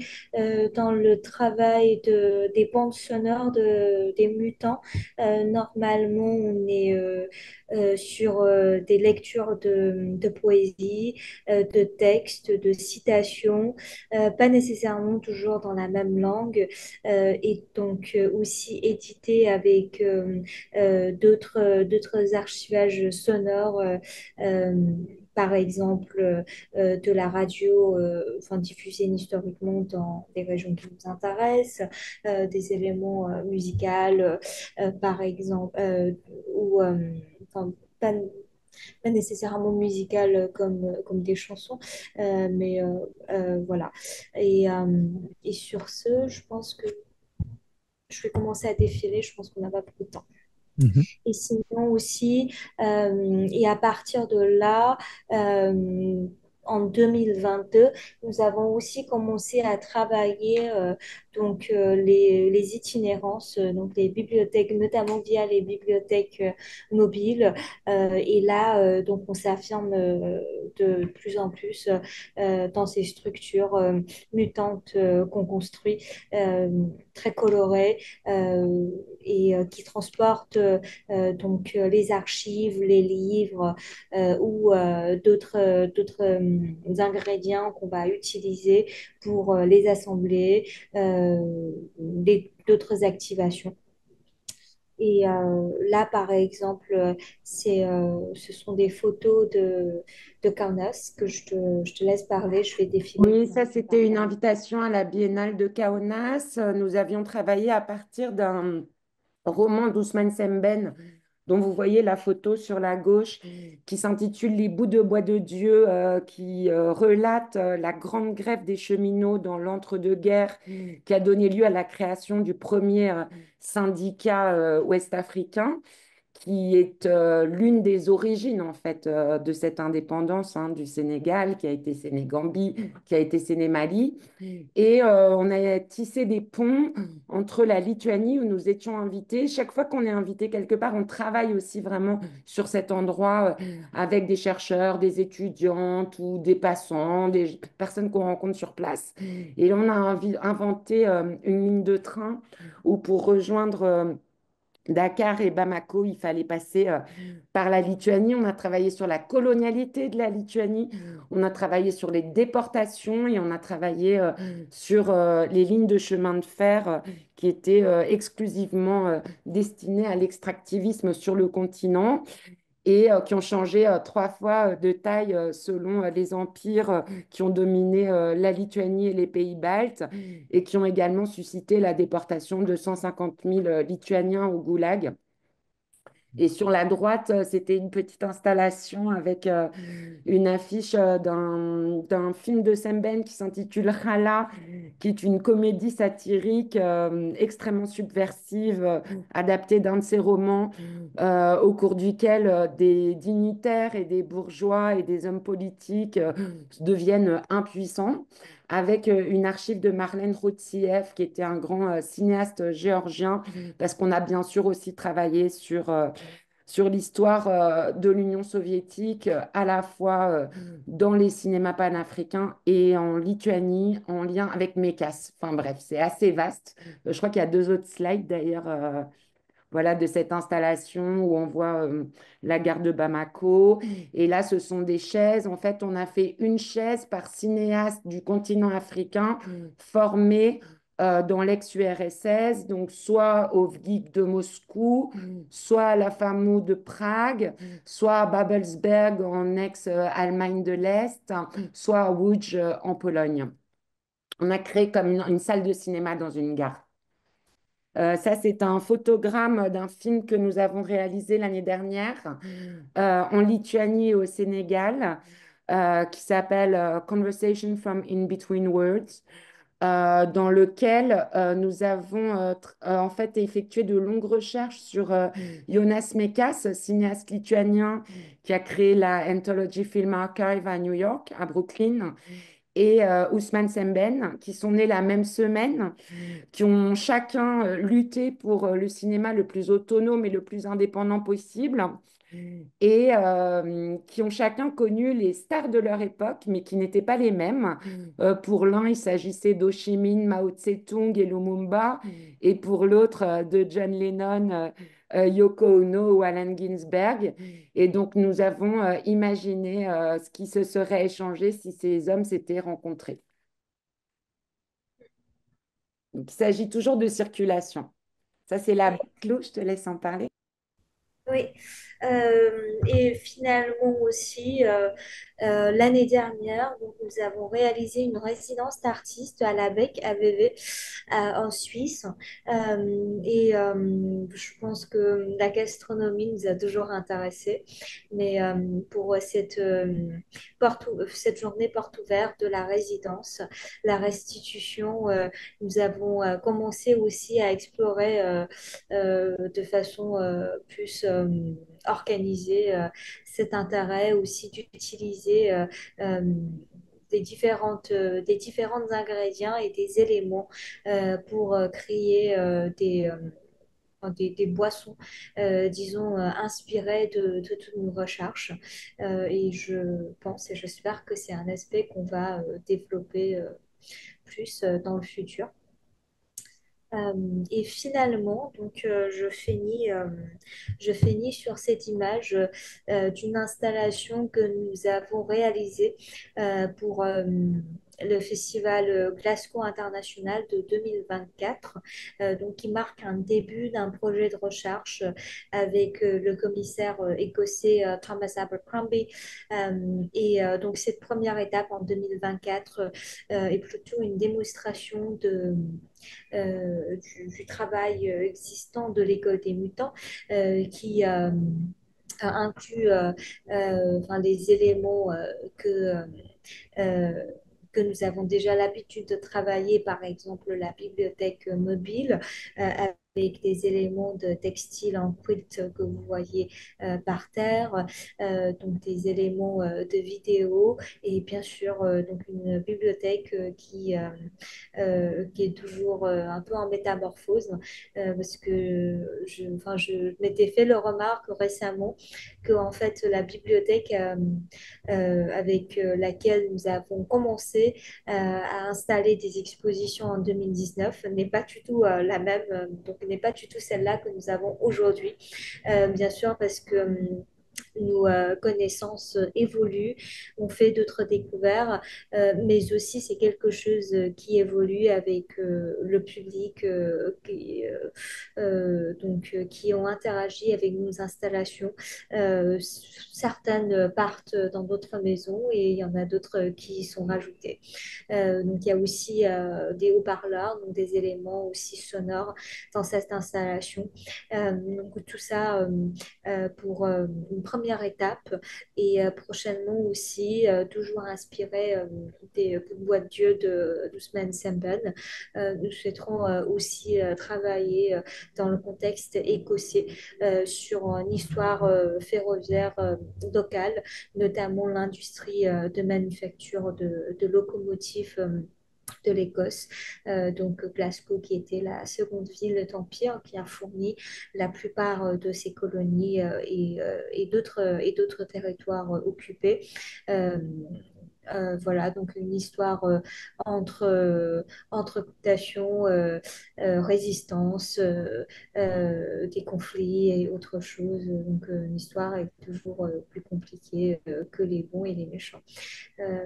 dans le travail des bandes sonores des mutants, normalement, on est sur des lectures de poésie, de textes, de citations, pas nécessairement toujours dans la même langue, et donc aussi édité avec d'autres archivages sonores. Euh, Par exemple, de la radio, enfin, diffusée historiquement dans des régions qui nous intéressent, des éléments musicaux, par exemple, ou enfin, pas nécessairement musicales comme des chansons, mais voilà. Et, euh, et sur ce, je pense que je vais commencer à défiler, je pense qu'on n'a pas beaucoup de temps. Mhm. Et sinon aussi, et à partir de là, euh, en 2022, nous avons aussi commencé à travailler les itinérances, donc les bibliothèques, notamment via les bibliothèques mobiles. Et là, donc on s'affirme de plus en plus dans ces structures mutantes qu'on construit, très colorées et qui transportent les archives, les livres ou d'autres ingrédients qu'on va utiliser pour les assembler, d'autres activations. Et là, par exemple, ce sont des photos de Kaunas que je te laisse parler. Je vais défiler Oui, pendant ça, que tu c'était une parles. invitation à la Biennale de Kaunas. Nous avions travaillé à partir d'un roman d'Ousmane Sembène, dont vous voyez la photo sur la gauche, qui s'intitule Les bouts de bois de Dieu, qui relate la grande grève des cheminots dans l'entre-deux-guerres, qui a donné lieu à la création du premier syndicat ouest-africain, qui est l'une des origines en fait de cette indépendance du Sénégal, qui a été Sénégambie, qui a été Sénémali. Et on a tissé des ponts entre la Lituanie où nous étions invités. Chaque fois qu'on est invité quelque part, on travaille aussi vraiment sur cet endroit avec des chercheurs, des étudiantes ou des passants, des personnes qu'on rencontre sur place. Et on a inventé une ligne de train où pour rejoindre Dakar et Bamako, il fallait passer par la Lituanie. On a travaillé sur la colonialité de la Lituanie, on a travaillé sur les déportations et on a travaillé sur les lignes de chemin de fer qui étaient exclusivement destinées à l'extractivisme sur le continent et qui ont changé trois fois de taille selon les empires qui ont dominé la Lituanie et les pays baltes et qui ont également suscité la déportation de 150 000 Lituaniens au goulag. Et sur la droite, c'était une petite installation avec une affiche d'un film de Semben qui s'intitule Rala, qui est une comédie satirique extrêmement subversive, adaptée d'un de ses romans, au cours duquel des dignitaires et des bourgeois et des hommes politiques deviennent impuissants, avec une archive de Marlène Routsieff, qui était un grand cinéaste géorgien, parce qu'on a bien sûr aussi travaillé sur l'histoire de l'Union soviétique, à la fois dans les cinémas panafricains et en Lituanie, en lien avec Mékas. Enfin bref, c'est assez vaste. Je crois qu'il y a deux autres slides d'ailleurs, voilà, de cette installation où on voit la gare de Bamako. Et là, ce sont des chaises. En fait, on a fait une chaise par cinéaste du continent africain formé dans l'ex-URSS, donc soit au VGIG de Moscou, soit à la FAMU de Prague, soit à Babelsberg en ex-Allemagne de l'Est, soit à Łódź en Pologne. On a créé comme une salle de cinéma dans une gare. Ça, c'est un photogramme d'un film que nous avons réalisé l'année dernière en Lituanie et au Sénégal, qui s'appelle Conversation from In Between Words, dans lequel nous avons en fait effectué de longues recherches sur Jonas Mekas, cinéaste lituanien qui a créé la Anthology Film Archive à New York, à Brooklyn, et Ousmane Sembène, qui sont nés la même semaine, qui ont chacun lutté pour le cinéma le plus autonome et le plus indépendant possible, et qui ont chacun connu les stars de leur époque, mais qui n'étaient pas les mêmes. Pour l'un, il s'agissait d'Ho Chi Minh, Mao Tse-tung et Lumumba, et pour l'autre, de John Lennon, Yoko Ono ou Allen Ginsberg. Et donc, nous avons imaginé ce qui se serait échangé si ces hommes s'étaient rencontrés. Donc, il s'agit toujours de circulation. Ça, c'est la boucle. Je te laisse en parler. Oui, et finalement aussi, l'année dernière, donc, nous avons réalisé une résidence d'artiste à la Bec à VV en Suisse. Je pense que la gastronomie nous a toujours intéressés. Mais pour cette journée porte ouverte de la résidence, la restitution, nous avons commencé aussi à explorer de façon plus organisée cet intérêt aussi d'utiliser des différents ingrédients et des éléments pour créer des boissons, disons, inspirées de toutes nos recherches. Et je pense et j'espère que c'est un aspect qu'on va développer plus dans le futur. Et finalement, donc, je finis sur cette image d'une installation que nous avons réalisée pour le festival Glasgow International de 2024, donc qui marque un début d'un projet de recherche avec le commissaire écossais Thomas Abercrombie. Donc cette première étape en 2024 est plutôt une démonstration du travail existant de l'école des mutants qui inclut enfin, les éléments euh, que nous avons déjà l'habitude de travailler, par exemple la bibliothèque mobile, avec des éléments de textile en quilt que vous voyez par terre, donc des éléments de vidéo et bien sûr donc une bibliothèque qui est toujours un peu en métamorphose parce que enfin, je m'étais fait le remarque récemment que en fait la bibliothèque avec laquelle nous avons commencé à installer des expositions en 2019 n'est pas du tout la même, donc n'est pas du tout celle-là que nous avons aujourd'hui. Bien sûr, parce que nos connaissances évoluent, on fait d'autres découvertes, mais aussi c'est quelque chose qui évolue avec le public qui ont interagi avec nos installations. Certaines partent dans d'autres maisons et il y en a d'autres qui y sont rajoutées. Donc il y a aussi des haut-parleurs, donc des éléments aussi sonores dans cette installation. Donc tout ça pour une première étape et prochainement aussi toujours inspiré des boîtes Dieu de Ousmane Sembène. Nous souhaiterons aussi travailler dans le contexte écossais sur une histoire ferroviaire locale, notamment l'industrie de manufacture de locomotives de l'Écosse. Donc Glasgow, qui était la seconde ville d'Empire, qui a fourni la plupart de ses colonies et d'autres territoires occupés. Euh, voilà, donc une histoire entre occupation, résistance, des conflits et autre chose. Donc une histoire est toujours plus compliquée que les bons et les méchants.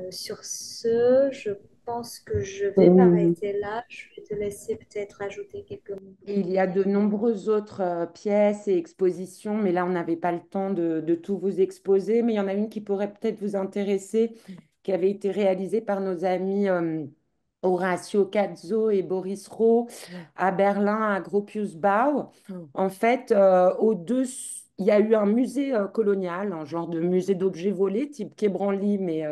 Sur ce, je pense que je vais Hum. m'arrêter là. Je vais te laisser peut-être ajouter quelques mots. Il y a de nombreuses autres pièces et expositions, mais là, on n'avait pas le temps de tout vous exposer. Mais il y en a une qui pourrait peut-être vous intéresser, qui avait été réalisée par nos amis Horacio Cazzo et Boris Roh à Berlin, à Gropiusbau. En fait, il y a eu un musée colonial, un genre de musée d'objets volés, type Quai Branly, mais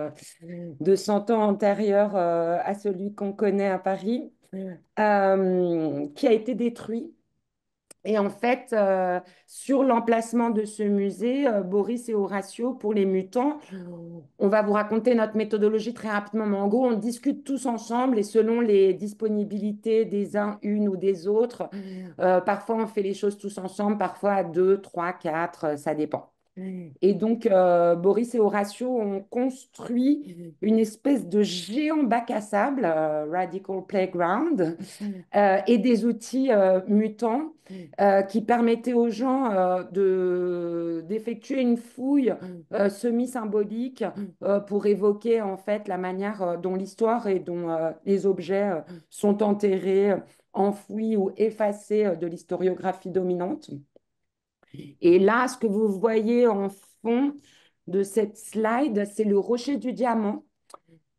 de 100 ans antérieur à celui qu'on connaît à Paris, qui a été détruit. Et en fait, sur l'emplacement de ce musée, Boris et Horatio, pour les mutants, on va vous raconter notre méthodologie très rapidement. Mais en gros, on discute tous ensemble et selon les disponibilités des uns, une ou des autres, parfois on fait les choses tous ensemble, parfois à deux, trois, quatre, ça dépend. Et donc, Boris et Horatio ont construit une espèce de géant bac à sable, Radical Playground, et des outils mutants qui permettaient aux gens d'effectuer une fouille semi-symbolique pour évoquer en fait la manière dont l'histoire et dont les objets sont enterrés, enfouis ou effacés de l'historiographie dominante. Et là, ce que vous voyez en fond de cette slide, c'est le rocher du diamant.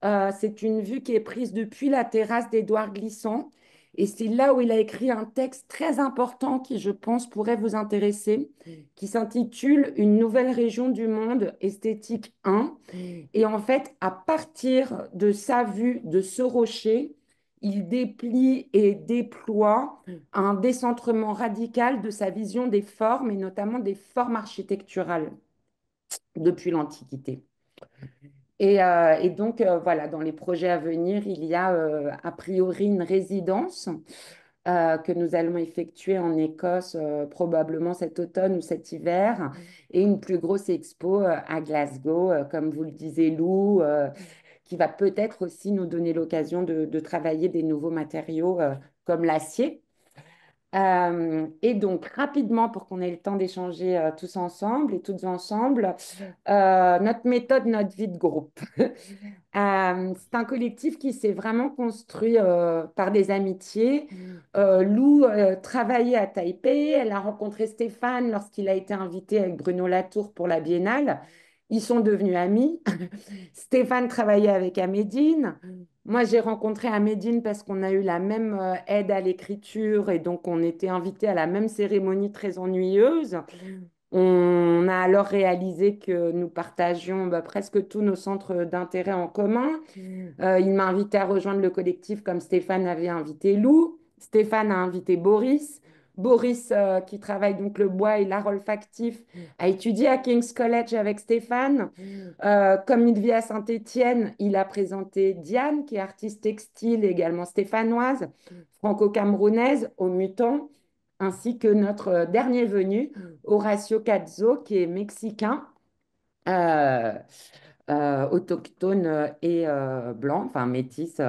C'est une vue qui est prise depuis la terrasse d'Édouard Glissant. Et c'est là où il a écrit un texte très important qui, je pense, pourrait vous intéresser, qui s'intitule Une nouvelle région du monde, esthétique 1. Et en fait, à partir de sa vue de ce rocher, il déplie et déploie un décentrement radical de sa vision des formes et notamment des formes architecturales depuis l'Antiquité. Et donc, voilà, dans les projets à venir, il y a a priori une résidence que nous allons effectuer en Écosse probablement cet automne ou cet hiver et une plus grosse expo à Glasgow, comme vous le disiez, Lou, qui va peut-être aussi nous donner l'occasion de travailler des nouveaux matériaux comme l'acier. Et donc, rapidement, pour qu'on ait le temps d'échanger tous ensemble et toutes ensemble, notre méthode, notre vie de groupe. C'est un collectif qui s'est vraiment construit par des amitiés. Lou travaillait à Taipei. Elle a rencontré Stéphane lorsqu'il a été invité avec Bruno Latour pour la Biennale. Ils sont devenus amis. Stéphane travaillait avec Amédine. Moi, j'ai rencontré Amédine parce qu'on a eu la même aide à l'écriture et donc on était invités à la même cérémonie très ennuyeuse. On a alors réalisé que nous partagions presque tous nos centres d'intérêt en commun. Il m'a invité à rejoindre le collectif comme Stéphane avait invité Lou. Stéphane a invité Boris. Boris, qui travaille donc le bois et l'art olfactif, a étudié à King's College avec Stéphane. Comme il vit à Saint-Étienne, il a présenté Diane, qui est artiste textile, également stéphanoise, franco-camerounaise, au Mutant, ainsi que notre dernier venu, Horacio Cazzo, qui est mexicain. Euh, autochtone et blanc, enfin métis,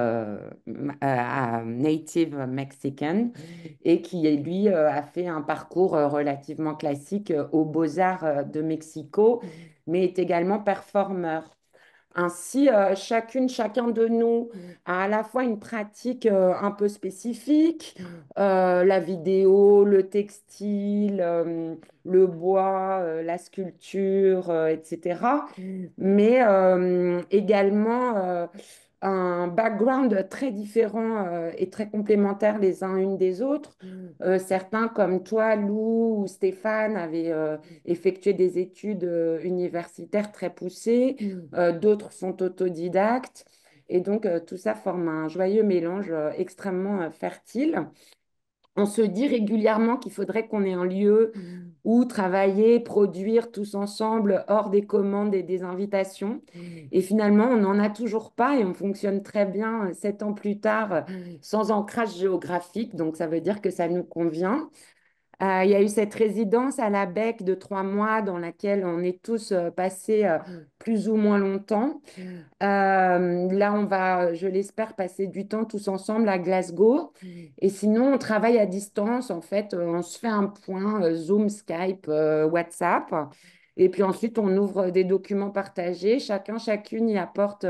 native mexican, et qui, lui, a fait un parcours relativement classique aux Beaux-Arts de Mexico, mais est également performeur. Ainsi, chacun de nous a à la fois une pratique un peu spécifique, la vidéo, le textile, le bois, la sculpture, etc. Mais également un background très différent et très complémentaire les uns une des autres. Certains, comme toi, Lou ou Stéphane, avaient effectué des études universitaires très poussées. D'autres sont autodidactes. Et donc, tout ça forme un joyeux mélange extrêmement fertile. On se dit régulièrement qu'il faudrait qu'on ait un lieu où travailler, produire tous ensemble hors des commandes et des invitations. Et finalement, on n'en a toujours pas et on fonctionne très bien 7 ans plus tard sans ancrage géographique. Donc, ça veut dire que ça nous convient. Il y a eu cette résidence à la Bec de 3 mois dans laquelle on est tous passés plus ou moins longtemps. Là, on va, je l'espère, passer du temps tous ensemble à Glasgow. Et sinon, on travaille à distance. En fait, on se fait un point Zoom, Skype, WhatsApp. Et puis ensuite, on ouvre des documents partagés. Chacune y apporte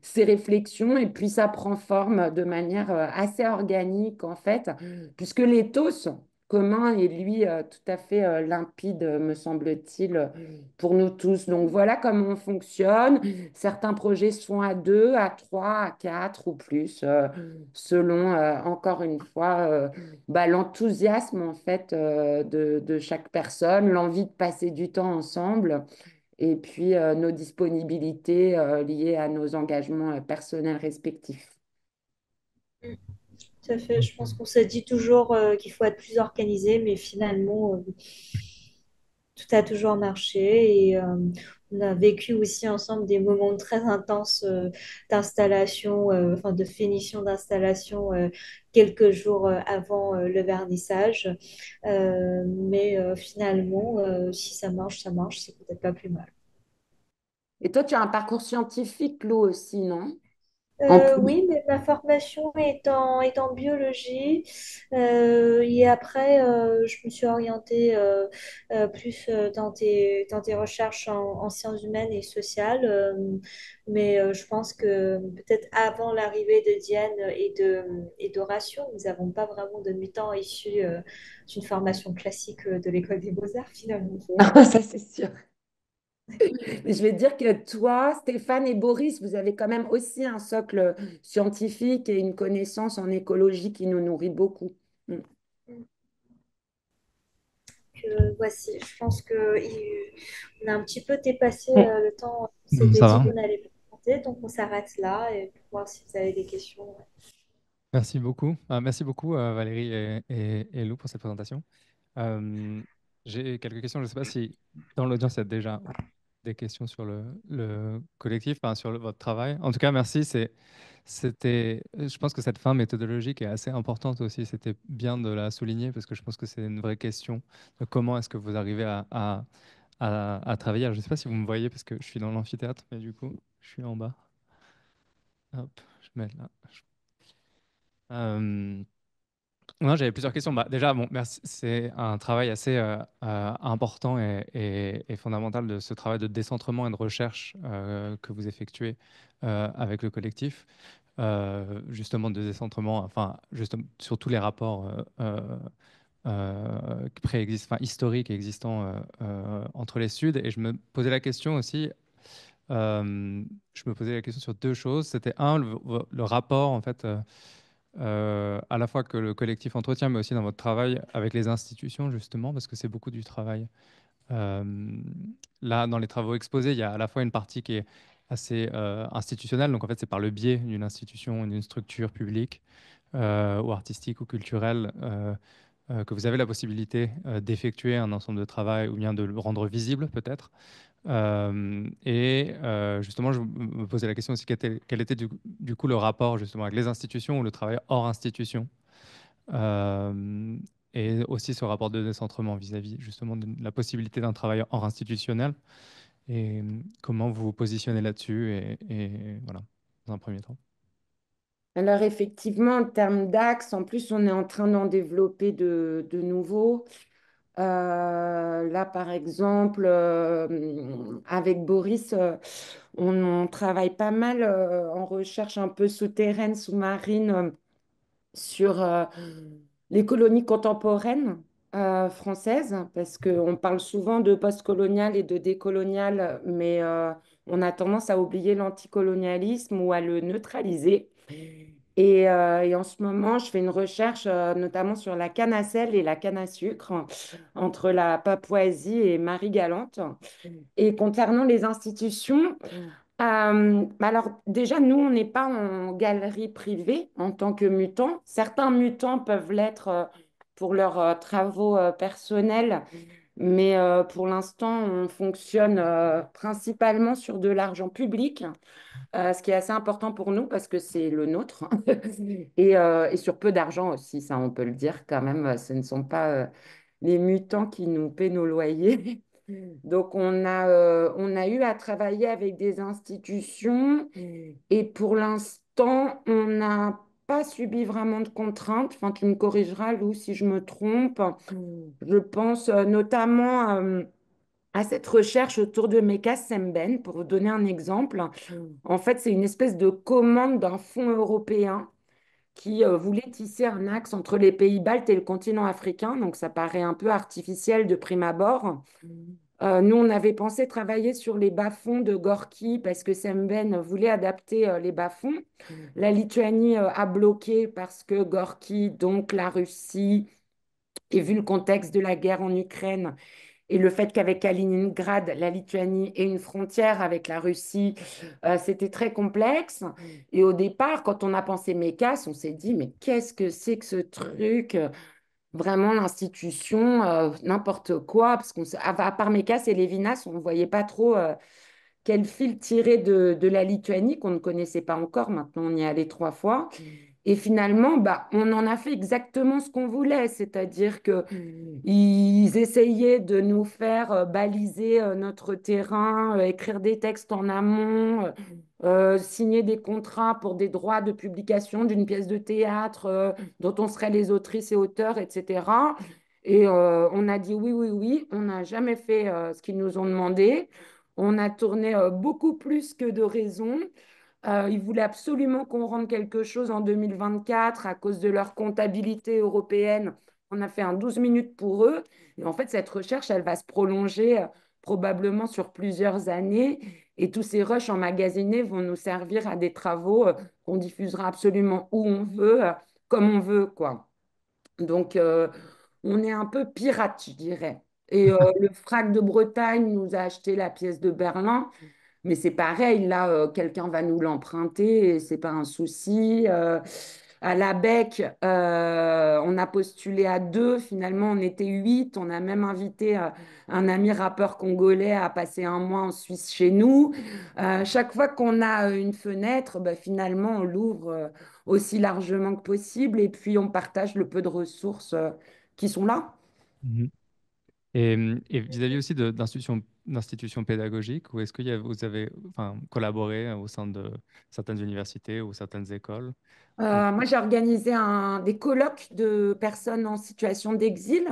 ses réflexions. Et puis, ça prend forme de manière assez organique, en fait, puisque l'éthos commun est, lui, tout à fait limpide, me semble-t-il, pour nous tous. Donc, voilà comment on fonctionne. Certains projets sont à 2, à 3, à 4 ou plus, selon, encore une fois, l'enthousiasme en fait de chaque personne, l'envie de passer du temps ensemble et puis nos disponibilités liées à nos engagements personnels respectifs. Mm. Tout à fait. Je pense qu'on se dit toujours qu'il faut être plus organisé, mais finalement, tout a toujours marché et on a vécu aussi ensemble des moments très intenses d'installation, enfin de finition d'installation quelques jours avant le vernissage. Mais finalement, si ça marche, c'est peut-être pas plus mal. Et toi, tu as un parcours scientifique, Lou, aussi, non? En plus. Oui, mais ma formation est en biologie. Et après, je me suis orientée plus dans des recherches en sciences humaines et sociales. Mais je pense que peut-être avant l'arrivée de Diane et d'Horatio, nous n'avons pas vraiment de mutant issus d'une formation classique de l'école des beaux-arts, finalement. Non, ça c'est sûr. Mais je vais dire que toi, Stéphane et Boris, vous avez quand même aussi un socle scientifique et une connaissance en écologie qui nous nourrit beaucoup. Mm. Voici, je pense on a un petit peu dépassé Mm. le temps qu'on s'était Ça dit va. qu'on allait présenter, donc on s'arrête là et pour voir si vous avez des questions. Merci beaucoup. Merci beaucoup, Valérie et Lou, pour cette présentation. Euh, j'ai quelques questions. Je ne sais pas si dans l'audience, il y a déjà des questions sur le collectif, enfin, sur votre travail. En tout cas, merci. Je pense que cette fin méthodologique est assez importante aussi. C'était bien de la souligner parce que je pense que c'est une vraie question de comment est-ce que vous arrivez à travailler. Alors, je ne sais pas si vous me voyez parce que je suis dans l'amphithéâtre, mais du coup, je suis en bas. Hop, je mets là. Euh, Non, j'avais plusieurs questions. Bah, déjà, bon, merci. C'est un travail assez important et fondamental de ce travail de décentrement et de recherche que vous effectuez avec le collectif. Justement, de décentrement, enfin, justement, sur tous les rapports préexistants, enfin, historiques et existants entre les Suds. Et je me posais la question aussi, je me posais la question sur deux choses. C'était un, le rapport, en fait. À la fois que le collectif entretient, mais aussi dans votre travail avec les institutions, justement, parce que c'est beaucoup du travail. Euh, Là, dans les travaux exposés, il y a à la fois une partie qui est assez institutionnelle, donc en fait, c'est par le biais d'une institution, d'une structure publique ou artistique ou culturelle que vous avez la possibilité d'effectuer un ensemble de travail ou bien de le rendre visible, peut-être. Justement, je me posais la question aussi, quel était du coup le rapport justement avec les institutions ou le travail hors institution, euh, et aussi ce rapport de décentrement vis-à-vis justement de la possibilité d'un travail hors institutionnel. Et comment vous vous positionnez là-dessus et voilà, dans un premier temps. Alors effectivement, en termes d'axes, en plus, on est en train d'en développer de nouveaux. Là, par exemple, avec Boris, on travaille pas mal en recherche un peu souterraine, sous-marine, sur les colonies contemporaines françaises, parce qu'on parle souvent de postcolonial et de décolonial, mais on a tendance à oublier l'anticolonialisme ou à le neutraliser. Et en ce moment, je fais une recherche notamment sur la canne à sel et la canne à sucre entre la Papouasie et Marie-Galante. Et concernant les institutions, alors déjà, nous, on n'est pas en galerie privée en tant que mutants. Certains mutants peuvent l'être pour leurs travaux personnels, mais pour l'instant, on fonctionne principalement sur de l'argent public, ce qui est assez important pour nous parce que c'est le nôtre. Et sur peu d'argent aussi, ça on peut le dire quand même. Ce ne sont pas les mutants qui nous paient nos loyers. Donc on a eu à travailler avec des institutions et pour l'instant, on n'a pas subi vraiment de contraintes. Enfin, tu me corrigeras, Lou, si je me trompe. Je pense notamment à cette recherche autour de Meka Semben, pour vous donner un exemple. En fait, c'est une espèce de commande d'un fonds européen qui voulait tisser un axe entre les pays baltes et le continent africain. Donc, ça paraît un peu artificiel de prime abord. Nous, on avait pensé travailler sur les bas-fonds de Gorky parce que Semben voulait adapter les bas-fonds. La Lituanie a bloqué parce que Gorky, donc la Russie, et vu le contexte de la guerre en Ukraine, et le fait qu'avec Kaliningrad, la Lituanie ait une frontière avec la Russie, c'était très complexe. Et au départ, quand on a pensé MECAS, on s'est dit, mais qu'est-ce que c'est que ce truc? Vraiment, l'institution, n'importe quoi. Parce à part MECAS et Lévinas, on ne voyait pas trop quel fil tirer de la Lituanie qu'on ne connaissait pas encore. Maintenant, on y est allé 3 fois. Et finalement, bah, on en a fait exactement ce qu'on voulait, c'est-à-dire que ils essayaient de nous faire baliser notre terrain, écrire des textes en amont, signer des contrats pour des droits de publication d'une pièce de théâtre dont on serait les autrices et auteurs, etc. Et on a dit oui, oui, oui. On n'a jamais fait ce qu'ils nous ont demandé. On a tourné beaucoup plus que de raison. Ils voulaient absolument qu'on rende quelque chose en 2024 à cause de leur comptabilité européenne. On a fait un 12 minutes pour eux. Et en fait, cette recherche, elle va se prolonger probablement sur plusieurs années. Et tous ces rushs emmagasinés vont nous servir à des travaux qu'on diffusera absolument où on veut, comme on veut, quoi. Donc, on est un peu pirate, je dirais. Et le FRAC de Bretagne nous a acheté la pièce de Berlin. Mais c'est pareil, là, quelqu'un va nous l'emprunter et c'est pas un souci. À la BEC, on a postulé à 2, finalement on était 8. On a même invité un ami rappeur congolais à passer un mois en Suisse chez nous. Chaque fois qu'on a une fenêtre, bah, finalement on l'ouvre aussi largement que possible et puis on partage le peu de ressources qui sont là. Mhm. Et vis-à-vis aussi d'institutions pédagogiques, ou est-ce que vous avez enfin, collaboré au sein de certaines universités ou certaines écoles? Ou... Moi, j'ai organisé des colloques de personnes en situation d'exil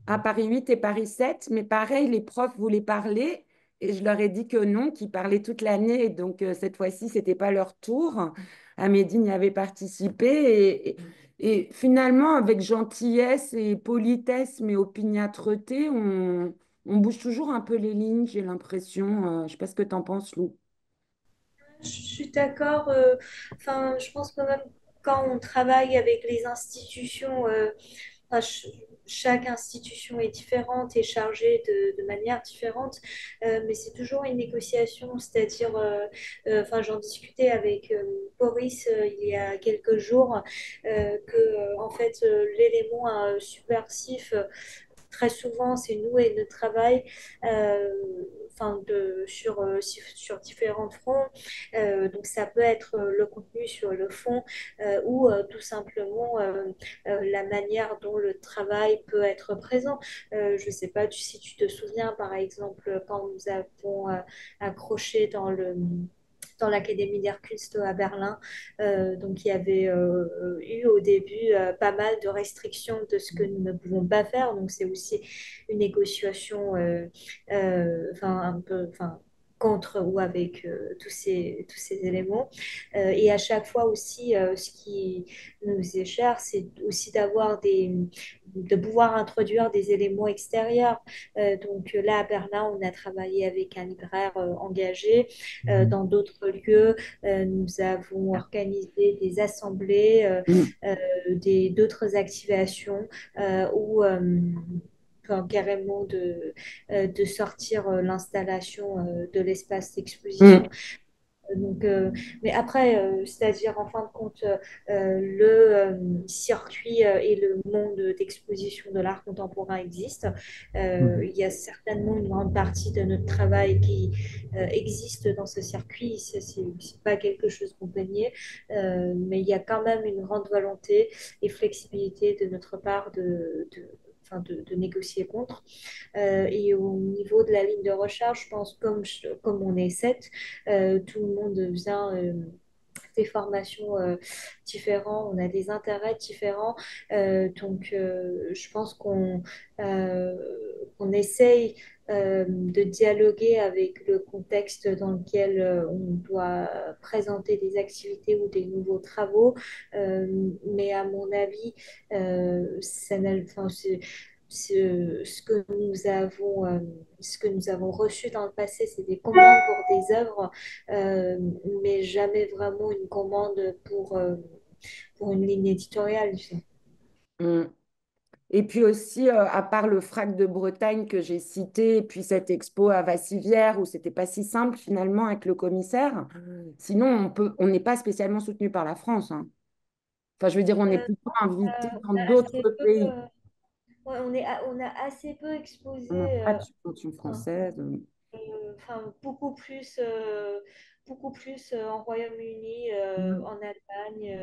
à Paris 8 et Paris 7. Mais pareil, les profs voulaient parler et je leur ai dit que non, qu'ils parlaient toute l'année. Et donc, cette fois-ci, ce n'était pas leur tour. Amédine y avait participé. Et finalement, avec gentillesse et politesse, mais opiniâtreté, on bouge toujours un peu les lignes, j'ai l'impression. Je ne sais pas ce que tu en penses, Lou. Je suis d'accord. Enfin, je pense que même quand on travaille avec les institutions, enfin, chaque institution est différente et chargée de manière différente, mais c'est toujours une négociation. C'est-à-dire, enfin, j'en discutais avec Boris il y a quelques jours, que en fait, l'élément subversif très souvent, c'est nous et notre travail. Euh, sur différents fronts. Donc ça peut être le contenu sur le fond ou tout simplement la manière dont le travail peut être présent. Je ne sais pas si tu te souviens, par exemple, quand nous avons accroché dans l'Académie der Künste à Berlin. Donc, il y avait eu au début pas mal de restrictions de ce que nous ne pouvons pas faire. Donc, c'est aussi une négociation enfin, un peu, enfin, contre ou avec tous ces éléments. Et à chaque fois aussi, ce qui nous est cher, c'est aussi de pouvoir introduire des éléments extérieurs. Donc là, à Berlin, on a travaillé avec un libraire engagé. Mhm. Dans d'autres lieux, nous avons organisé des assemblées, Mm. d'autres activations où enfin, carrément de sortir l'installation de l'espace d'exposition. Mm. Donc, mais après, c'est-à-dire en fin de compte, le circuit et le monde d'exposition de l'art contemporain existe. Mhm. Il y a certainement une grande partie de notre travail qui existe dans ce circuit. C'est pas quelque chose qu'on peut nier, mais il y a quand même une grande volonté et flexibilité de notre part enfin, de négocier contre. Et au niveau de la ligne de recherche, je pense comme on est sept, tout le monde vient des formations différentes, on a des intérêts différents. Donc, je pense euh, qu'on essaye de dialoguer avec le contexte dans lequel on doit présenter des activités ou des nouveaux travaux. Mais à mon avis, enfin, ce que nous avons reçu dans le passé, c'est des commandes pour des œuvres mais jamais vraiment une commande pour une ligne éditoriale. Tu sais. Mm. Et puis aussi, à part le FRAC de Bretagne que j'ai cité, et puis cette expo à Vassivière où c'était pas si simple finalement avec le commissaire, sinon on n'est pas spécialement soutenu par la France, hein. Enfin, je veux dire, on est plutôt invité dans On a assez d'autres peu, pays. ouais, on a assez peu exposé, On n'a pas de subvention enfin, française. enfin, beaucoup plus en Royaume-Uni, Mm. en Allemagne,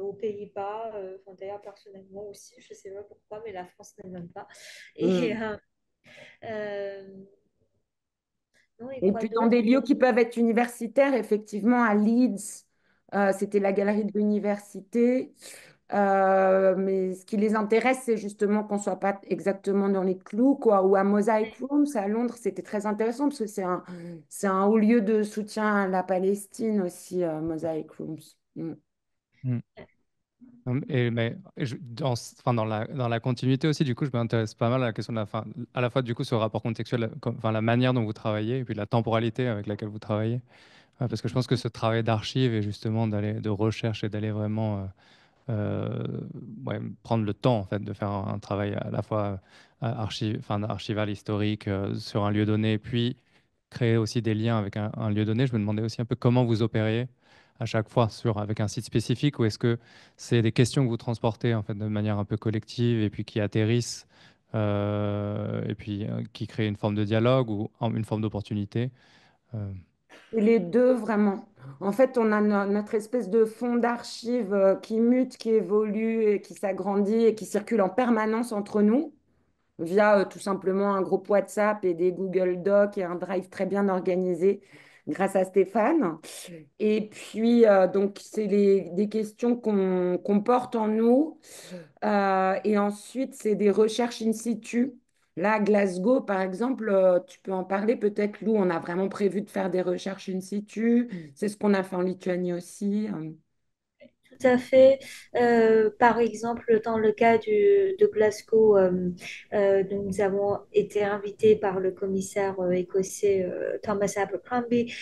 aux Pays-Bas. Enfin, d'ailleurs, personnellement aussi, je ne sais pas pourquoi, mais la France ne donne pas. Et Mm. euh, non, et Et quoi puis dans d'autre? des lieux qui peuvent être universitaires, effectivement, à Leeds, c'était la galerie de l'université. Mais ce qui les intéresse, c'est justement qu'on ne soit pas exactement dans les clous, quoi. Ou à Mosaic Rooms à Londres, c'était très intéressant parce que c'est un haut lieu de soutien à la Palestine aussi, Mosaic Rooms. Mm. Mm. Enfin, dans la continuité aussi, du coup, je m'intéresse pas mal à la question de la fin, à la fois du coup ce rapport contextuel, enfin la manière dont vous travaillez et puis la temporalité avec laquelle vous travaillez. Parce que je pense que ce travail d'archive et justement de recherche et d'aller vraiment euh, ouais, prendre le temps en fait de faire un travail à la fois enfin, archival, historique sur un lieu donné, puis créer aussi des liens avec un lieu donné. Je me demandais aussi un peu comment vous opériez à chaque fois avec un site spécifique, ou est-ce que c'est des questions que vous transportez en fait de manière un peu collective et puis qui atterrissent et puis qui créent une forme de dialogue ou une forme d'opportunité. Euh, Et les deux, vraiment. En fait, on a notre espèce de fond d'archives qui mute, qui évolue et qui s'agrandit et qui circule en permanence entre nous via tout simplement un groupe WhatsApp et des Google Docs et un Drive très bien organisé grâce à Stéphane. Et puis, donc, c'est des questions qu'on porte en nous. Et ensuite, c'est des recherches in situ. Là, à Glasgow, par exemple, tu peux en parler peut-être, Lou, on a vraiment prévu de faire des recherches in situ. C'est ce qu'on a fait en Lituanie aussi. Tout à fait. Par exemple, dans le cas de Glasgow, donc nous avons été invités par le commissaire écossais Thomas Abercrombie,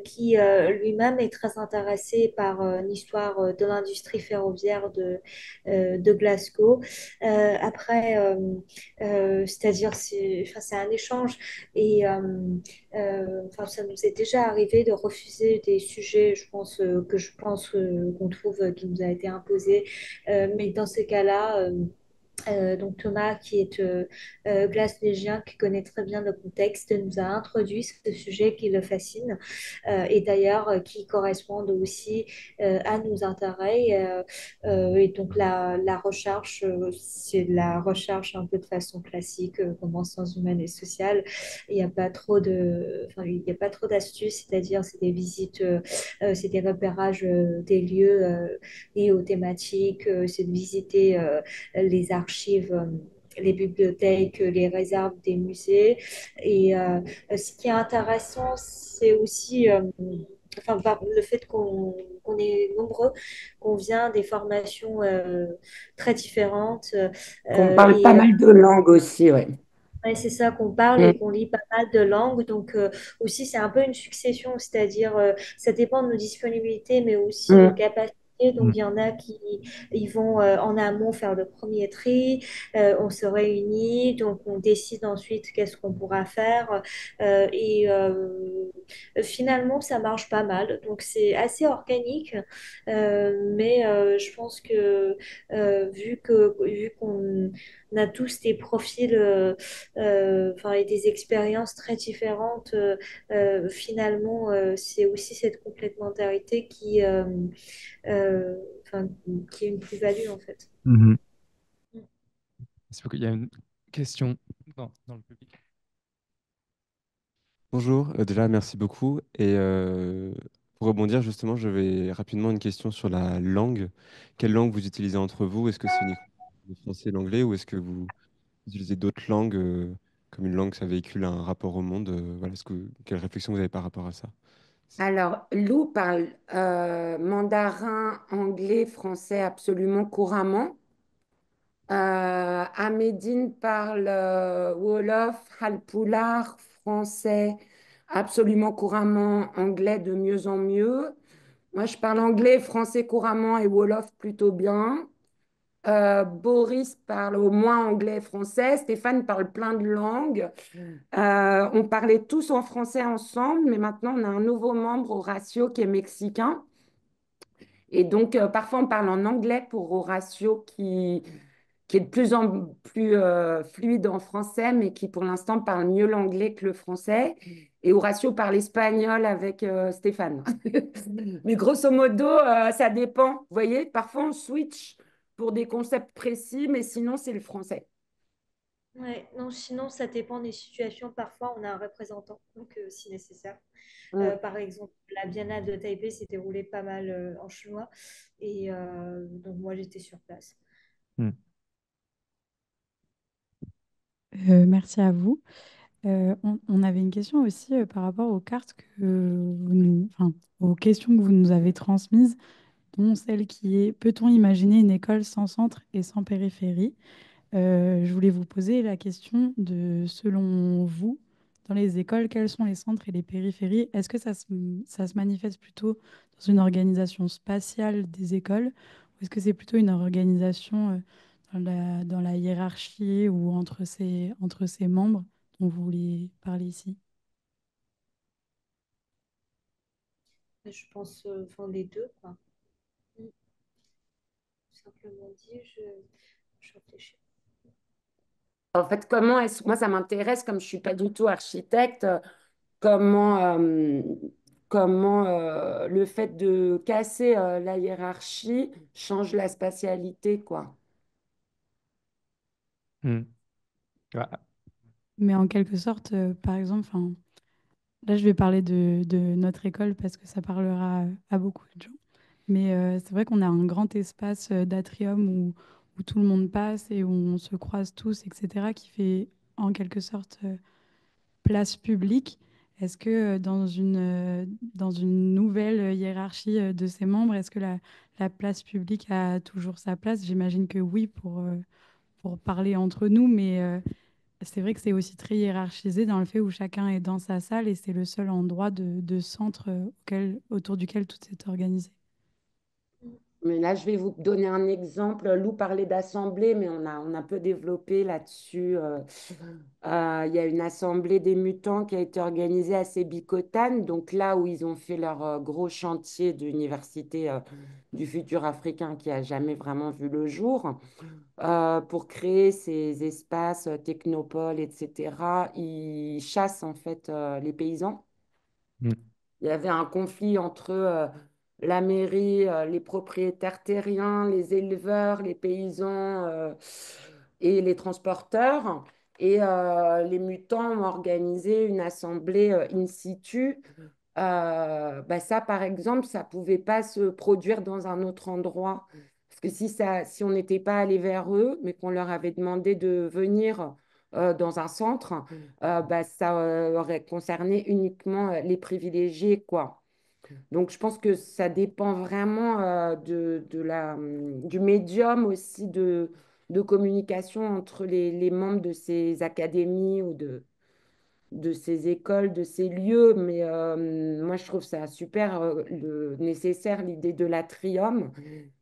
qui lui-même est très intéressé par l'histoire de l'industrie ferroviaire de Glasgow. Après, c'est-à-dire, enfin, c'est un échange et enfin, ça nous est déjà arrivé de refuser des sujets, je pense qu'on trouve qui nous a été imposé. Mais dans ces cas-là, Donc Thomas, qui est glace-légien, qui connaît très bien le contexte, nous a introduit ce sujet qui le fascine et d'ailleurs qui correspondent aussi à nos intérêts. Et donc la recherche, c'est de la recherche un peu de façon classique, comme en sciences humaines et sociales. Il n'y a pas trop il n'y a pas trop d'astuces, c'est-à-dire c'est des visites, c'est des repérages des lieux liés aux thématiques, c'est de visiter les archives, les bibliothèques, les réserves des musées. Et ce qui est intéressant, c'est aussi le fait qu'on est nombreux, qu'on vient des formations très différentes. Qu'on parle pas Et mal de langues aussi, ouais. ouais, c'est ça qu'on parle et Mm, qu'on lit pas mal de langues. Donc aussi, c'est un peu une succession, c'est-à-dire ça dépend de nos disponibilités, mais aussi nos mm. capacités. Donc il y en a qui ils vont en amont faire le premier tri, on se réunit, donc on décide ensuite qu'est-ce qu'on pourra faire. Et finalement, ça marche pas mal. Donc c'est assez organique, mais je pense que vu qu'on a tous des profils et des expériences très différentes. Finalement, c'est aussi cette complémentarité euh, enfin, qui est une plus-value en fait. Mhm. Merci beaucoup. Il y a une question dans le public. Bonjour, déjà merci beaucoup. Et pour rebondir justement, je vais rapidement une question sur la langue. Quelle langue vous utilisez entre vous? Est-ce que c'est uniquement le français et l'anglais ou est-ce que vous utilisez d'autres langues comme une langue, ça véhicule un rapport au monde? Voilà, quelle réflexion vous avez par rapport à ça? Alors, Lou parle mandarin, anglais, français absolument couramment. Ahmedine parle Wolof, Halpulaar, français absolument couramment, anglais de mieux en mieux. Moi, je parle anglais, français couramment et Wolof plutôt bien. Boris parle au moins anglais et français. Stéphane parle plein de langues. On parlait tous en français ensemble, mais maintenant, on a un nouveau membre, Horacio, qui est mexicain. Et donc, parfois, on parle en anglais pour Horacio qui est de plus en plus fluide en français, mais qui pour l'instant parle mieux l'anglais que le français. Et Horacio parle espagnol avec Stéphane. Mais grosso modo, ça dépend. Vous voyez, parfois on switch pour des concepts précis, mais sinon c'est le français. Ouais, non, sinon ça dépend des situations. Parfois, on a un représentant, donc si nécessaire. Mm. Par exemple, la Biennale de Taipei s'est déroulée pas mal en chinois, et donc moi j'étais sur place. Hmm. Merci à vous. On avait une question aussi par rapport aux cartes enfin, aux questions que vous nous avez transmises, dont celle qui est: peut-on imaginer une école sans centre et sans périphérie? Je voulais vous poser la question de, selon vous, dans les écoles, quels sont les centres et les périphéries? Est-ce que ça se manifeste plutôt dans une organisation spatiale des écoles ou est-ce que c'est plutôt une organisation dans la hiérarchie ou entre ses membres dont vous voulez parler ici? Je pense, les deux, quoi. Mm. Simplement dit, je réfléchis. En fait, comment est-ce moi ça m'intéresse comme je suis pas du tout architecte, comment le fait de casser la hiérarchie change la spatialité, quoi. Hmm. Ouais. Mais en quelque sorte, par exemple, enfin, là je vais parler de notre école parce que ça parlera à beaucoup de gens. Mais c'est vrai qu'on a un grand espace d'atrium où tout le monde passe et où on se croise tous, etc., qui fait en quelque sorte place publique. Est-ce que dans une nouvelle hiérarchie de ses membres, est-ce que la place publique a toujours sa place? J'imagine que oui, pour parler entre nous, mais c'est vrai que c'est aussi très hiérarchisé dans le fait où chacun est dans sa salle et c'est le seul endroit de centre autour duquel tout est organisé. Mais là, je vais vous donner un exemple. Lou parlait d'assemblée, mais on a peu développé là-dessus. Il y a une assemblée des mutants qui a été organisée à Sébikotane, donc là où ils ont fait leur gros chantier d'université du futur africain qui a jamais vraiment vu le jour. Pour créer ces espaces technopoles, etc. Ils chassent en fait les paysans. Mm. Il y avait un conflit entre la mairie, les propriétaires terriens, les éleveurs, les paysans et les transporteurs. Et les mutants ont organisé une assemblée in situ. Bah ça, par exemple, ça ne pouvait pas se produire dans un autre endroit. Parce que si on n'était pas allé vers eux, mais qu'on leur avait demandé de venir dans un centre, bah, ça aurait concerné uniquement les privilégiés, quoi. Donc, je pense que ça dépend vraiment du médium aussi de communication entre les membres de ces académies ou de ces écoles, de ces lieux. Mais moi, je trouve ça super nécessaire, l'idée de l'atrium.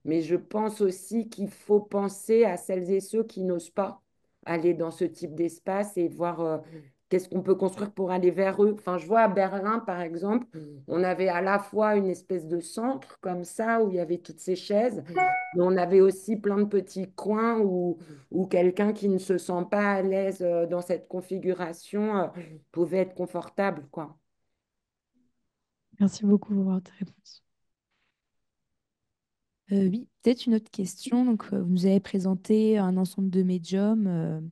Mais je pense aussi qu'il faut penser à celles et ceux qui n'osent pas aller dans ce type d'espace et voir qu'est-ce qu'on peut construire pour aller vers eux. Enfin, je vois à Berlin, par exemple, on avait à la fois une espèce de centre comme ça où il y avait toutes ces chaises, mais on avait aussi plein de petits coins où quelqu'un qui ne se sent pas à l'aise dans cette configuration pouvait être confortable, quoi. Merci beaucoup pour votre réponse. Oui, peut-être une autre question. Donc, vous nous avez présenté un ensemble de médiums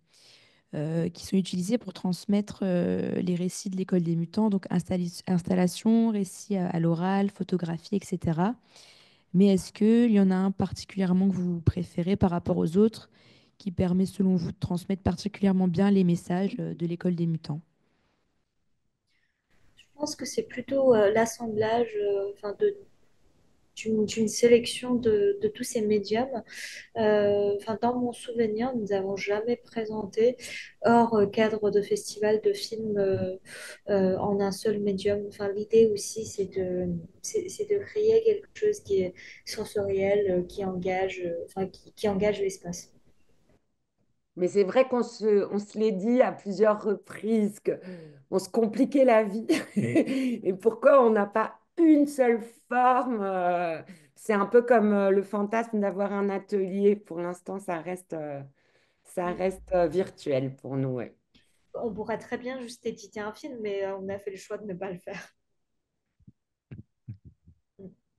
qui sont utilisés pour transmettre les récits de l'école des mutants, donc installation, récits à l'oral, photographie, etc. Mais est-ce qu'il y en a un particulièrement que vous préférez par rapport aux autres qui permet, selon vous, de transmettre particulièrement bien les messages de l'école des mutants? Je pense que c'est plutôt l'assemblage enfin, d'une sélection de tous ces médiums. Enfin, dans mon souvenir, nous n'avons jamais présenté, hors cadre de festival de films, en un seul médium. Enfin, l'idée aussi, c'est de créer quelque chose qui est sensoriel, qui engage, enfin, qui engage l'espace. Mais c'est vrai on se l'est dit à plusieurs reprises que on se compliquait la vie. Et pourquoi on n'a pas une seule forme c'est un peu comme le fantasme d'avoir un atelier. Pour l'instant, ça reste virtuel pour nous. Ouais. On pourrait très bien juste éditer un film, mais on a fait le choix de ne pas le faire.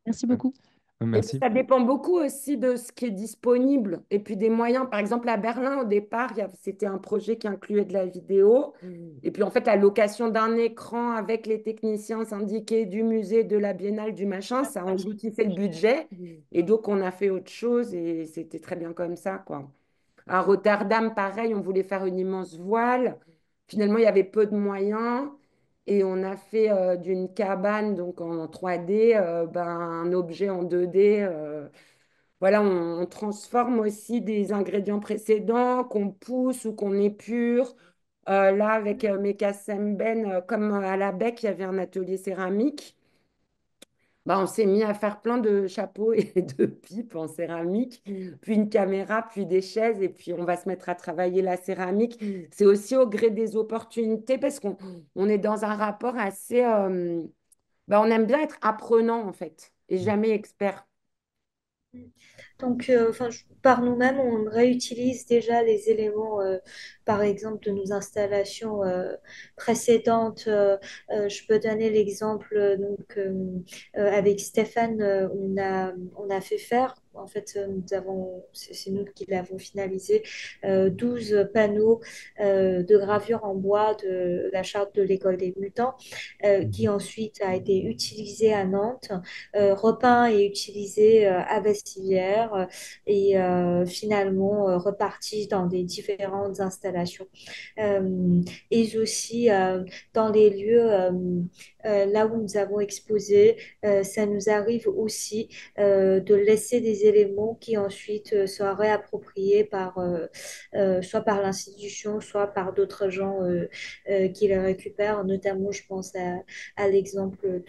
Merci Ouais. beaucoup. Et puis, Merci. ça dépend beaucoup aussi de ce qui est disponible et puis des moyens. Par exemple, à Berlin, au départ, c'était un projet qui incluait de la vidéo. Et puis, en fait, la location d'un écran avec les techniciens syndiqués du musée, de la biennale, du machin, ça engloutissait le budget. Et donc, on a fait autre chose et c'était très bien comme ça, quoi. À Rotterdam, pareil, on voulait faire une immense voile. Finalement, il y avait peu de moyens et on a fait d'une cabane, donc en 3D, ben, un objet en 2D. Voilà, on transforme aussi des ingrédients précédents qu'on pousse ou qu'on épure. Là, avec Meka Semben, comme à la Bec, il y avait un atelier céramique. Bah, on s'est mis à faire plein de chapeaux et de pipes en céramique, puis une caméra, puis des chaises, et puis on va se mettre à travailler la céramique. C'est aussi au gré des opportunités parce on est dans un rapport assez... bah, on aime bien être apprenant en fait, et jamais expert. Donc, enfin, par nous-mêmes, on réutilise déjà les éléments, par exemple, de nos installations précédentes. Je peux donner l'exemple, avec Stéphane, on a fait faire, en fait, c'est nous qui l'avons finalisé, 12 panneaux de gravure en bois de la charte de l'école des mutants, qui ensuite a été utilisé à Nantes, repeint et utilisé à Bastivière, et finalement reparti dans des différentes installations. Et aussi dans les lieux là où nous avons exposé, ça nous arrive aussi de laisser des des éléments qui ensuite soient réappropriés soit par l'institution, soit par d'autres gens qui les récupèrent. Notamment, je pense à l'exemple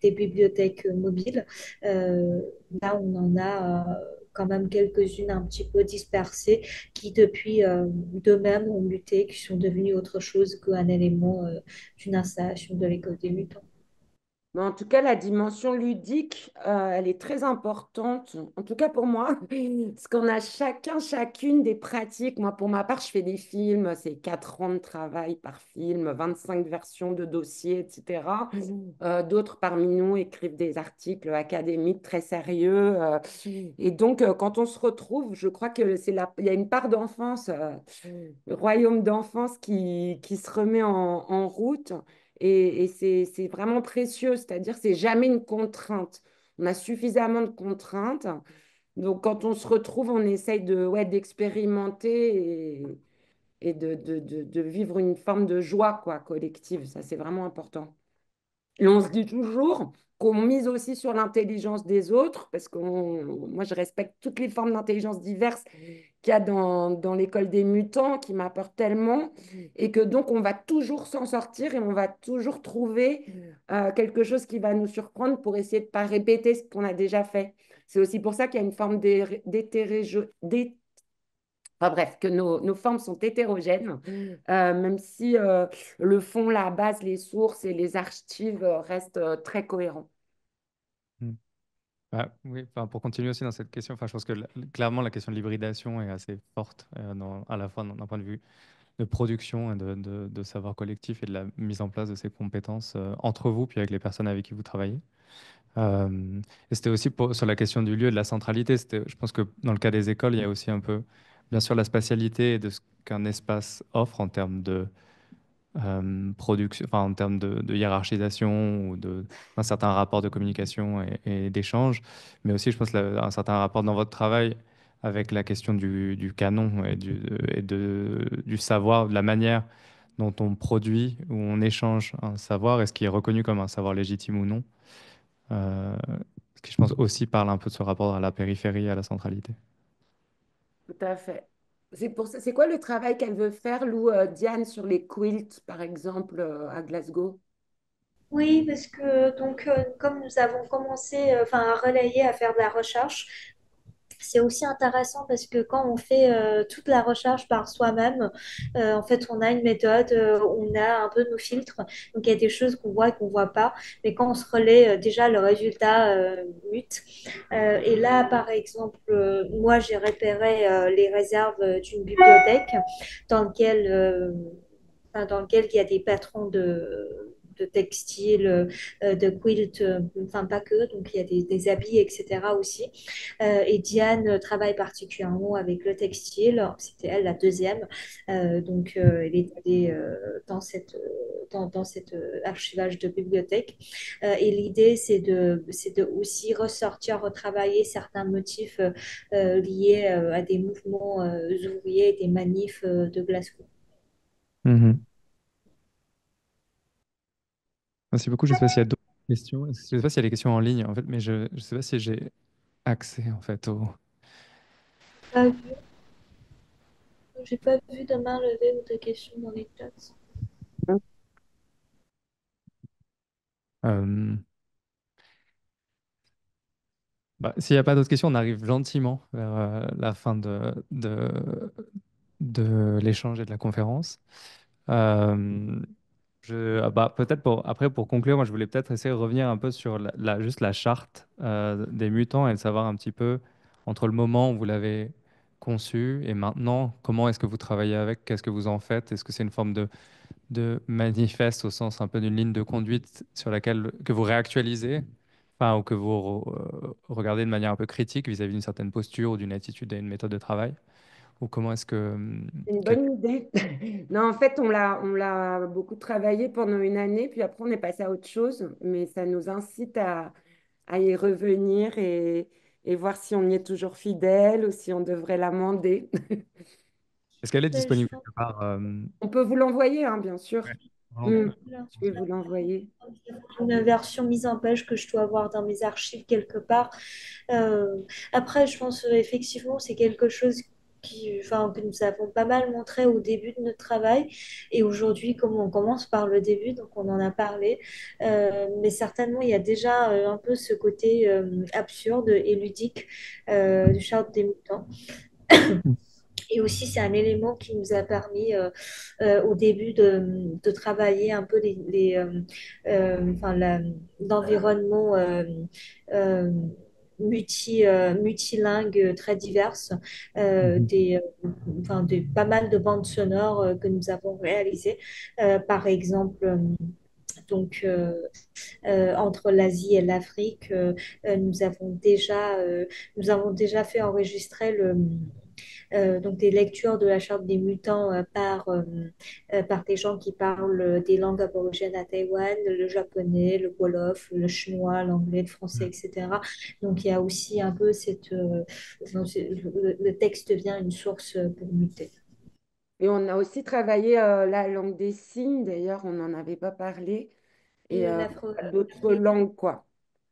des bibliothèques mobiles. Euh, Là, on en a quand même quelques-unes un petit peu dispersées qui, depuis d'eux-mêmes, ont muté, qui sont devenues autre chose qu'un élément d'une installation de l'école des mutants. Mais en tout cas, la dimension ludique, elle est très importante, en tout cas pour moi, parce qu'on a chacun, chacune des pratiques. Moi, pour ma part, je fais des films, c'est 4 ans de travail par film, 25 versions de dossiers, etc. D'autres parmi nous écrivent des articles académiques très sérieux. Et donc, quand on se retrouve, je crois que il y a une part d'enfance, le royaume d'enfance qui se remet en route. Et c'est vraiment précieux, c'est-à-dire c'est jamais une contrainte. On a suffisamment de contraintes. Donc quand on se retrouve, on essaye ouais, d'expérimenter et de vivre une forme de joie quoi, collective. Ça, c'est vraiment important. Et on se dit toujours qu'on mise aussi sur l'intelligence des autres, parce que moi, je respecte toutes les formes d'intelligence diverses qu'il y a dans l'école des mutants, qui m'apportent tellement, et que donc on va toujours s'en sortir et on va toujours trouver quelque chose qui va nous surprendre pour essayer de ne pas répéter ce qu'on a déjà fait. C'est aussi pour ça qu'il y a une forme enfin bref, que nos formes sont hétérogènes, même si le fond, la base, les sources et les archives restent très cohérents. Mm. Bah, oui, enfin, pour continuer aussi dans cette question, enfin, je pense que clairement la question de l'hybridation est assez forte, à la fois d'un point de vue de production et de savoir collectif et de la mise en place de ces compétences entre vous, puis avec les personnes avec qui vous travaillez. Et c'était aussi sur la question du lieu et de la centralité. Je pense que dans le cas des écoles, il y a aussi un peu, bien sûr, la spatialité et de ce qu'un espace offre en termes de production, enfin, en termes de hiérarchisation ou d'un certain rapport de communication et d'échange, mais aussi, je pense, un certain rapport dans votre travail avec la question du canon du savoir, de la manière dont on produit ou on échange un savoir et ce qui est reconnu comme un savoir légitime ou non. Ce qui, je pense, aussi parle un peu de ce rapport à la périphérie et à la centralité. Tout à fait. C'est quoi le travail qu'elle veut faire, Lou, Diane, sur les quilts, par exemple, à Glasgow? Oui, parce que donc comme nous avons commencé à relayer, à faire de la recherche, c'est aussi intéressant parce que quand on fait toute la recherche par soi-même, en fait, on a une méthode, on a un peu nos filtres. Donc, il y a des choses qu'on voit et qu'on voit pas. Mais quand on se relaie, déjà, le résultat mute. Et là, par exemple, moi, j'ai repéré les réserves d'une bibliothèque dans lequel, dans lequel il y a des patrons de textiles, de quilts, enfin pas que, donc il y a des habits, etc. aussi. Et Diane travaille particulièrement avec le textile, c'était elle la deuxième, donc elle est allée dans cet archivage de bibliothèque. Et l'idée, c'est de aussi ressortir, retravailler certains motifs liés à des mouvements ouvriers, des manifs de Glasgow. Mhm. Merci beaucoup. Je ne sais pas s'il y a d'autres questions. Je ne sais pas s'il y a des questions en ligne, en fait, mais je ne sais pas si j'ai accès, en fait, au... Pas vu, j'ai pas vu de main levée ou de questions dans les chats. Euh, Bah, s'il n'y a pas d'autres questions, on arrive gentiment vers la fin de l'échange et de la conférence. Euh, peut-être après, pour conclure, moi, je voulais peut-être essayer de revenir un peu sur juste la charte des mutants et de savoir un petit peu entre le moment où vous l'avez conçue et maintenant, comment est-ce que vous travaillez avec, qu'est-ce que vous en faites? Est-ce que c'est une forme de manifeste au sens un peu d'une ligne de conduite sur laquelle que vous réactualisez, enfin, ou que vous regardez de manière un peu critique vis-à-vis d'une certaine posture ou d'une attitude et une méthode de travail? Ou comment est-ce que... C'est une bonne idée. Non, en fait, on l'a beaucoup travaillé pendant une année, puis après, on est passé à autre chose, mais ça nous incite à y revenir et voir si on y est toujours fidèle ou si on devrait l'amender. est-ce qu'elle est Ben, je disponible quelque part On peut vous l'envoyer, hein, bien Ouais. sûr. Hmm, Voilà. je vais vous l'envoyer. Une version mise en page que je dois avoir dans mes archives quelque part. Euh, Après, je pense effectivement c'est quelque chose que nous avons pas mal montré au début de notre travail. Et aujourd'hui, comme on commence par le début, donc on en a parlé. Mais certainement, il y a déjà un peu ce côté absurde et ludique du Charles des Mutants. Et aussi, c'est un élément qui nous a permis au début de travailler un peu l'environnement euh, multilingue très diverses, Mhm. pas mal de bandes sonores que nous avons réalisées. Par exemple, entre l'Asie et l'Afrique, nous avons déjà fait enregistrer donc des lectures de la Charte des mutants par des gens qui parlent des langues aborigènes à Taïwan, le japonais, le wolof, le chinois, l'anglais, le français, etc. Donc il y a aussi un peu le texte devient une source pour muter. Et on a aussi travaillé la langue des signes, d'ailleurs, on n'en avait pas parlé, et L'afro. d'autres langues, quoi.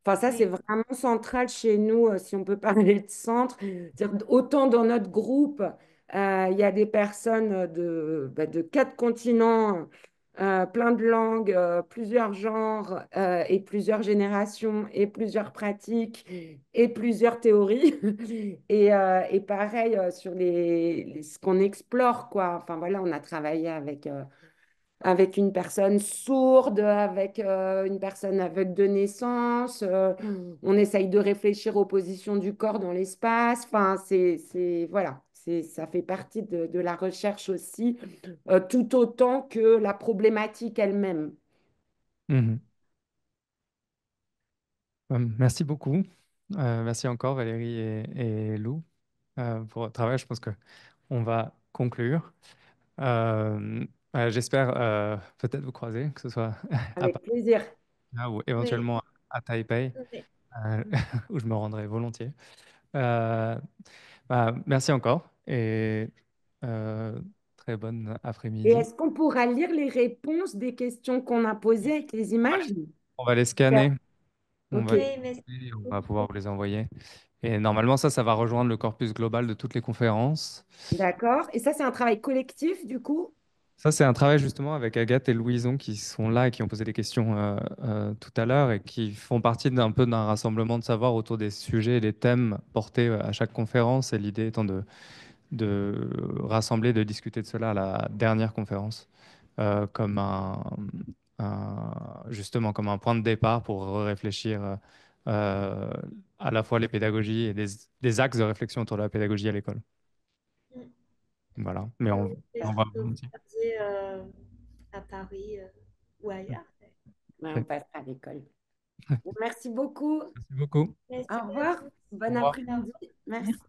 Enfin, ça, c'est Oui. vraiment central chez nous, si on peut parler de centre. C'est-à-dire, autant dans notre groupe, il y a des personnes de 4 continents, plein de langues, plusieurs genres, et plusieurs générations, et plusieurs pratiques, et plusieurs théories. Et pareil sur ce qu'on explore, quoi. Enfin, voilà, on a travaillé avec une personne sourde, avec une personne aveugle de naissance. On essaye de réfléchir aux positions du corps dans l'espace. Enfin, voilà, ça fait partie de la recherche aussi, tout autant que la problématique elle-même. Mhm. Merci beaucoup. Merci encore Valérie et Lou pour votre travail. Je pense que on va conclure. Euh, J'espère peut-être vous croiser, que ce soit à Avec plaisir. Paris ou Oui. éventuellement à Taipei, Oui. euh, où je me rendrai volontiers. Euh, Merci encore et euh, très bonne Et après-midi. est-ce qu'on pourra lire les réponses des questions qu'on a posées avec les images? On va les Super. scanner, on va Ok, les Oui, mais scanner et on va pouvoir vous les envoyer. Et normalement, ça va rejoindre le corpus global de toutes les conférences. d'accord. Et ça, c'est un travail collectif, du coup? Ça, c'est un travail justement avec Agathe et Louison qui sont là et qui ont posé des questions tout à l'heure et qui font partie d'un peu d'un rassemblement de savoir autour des sujets et des thèmes portés à chaque conférence. Et l'idée étant de rassembler, de discuter de cela à la dernière conférence comme justement comme un point de départ pour réfléchir euh, à la fois les pédagogies et des axes de réflexion autour de la pédagogie à l'école. Voilà, mais on va plaisir de vous volontiers. croiser à Paris ou ailleurs. Ouais, on Parfait. passe à l'école. Merci beaucoup. Merci beaucoup. Merci Au à revoir. vous. Au Bon revoir. Au après-midi. revoir. Merci.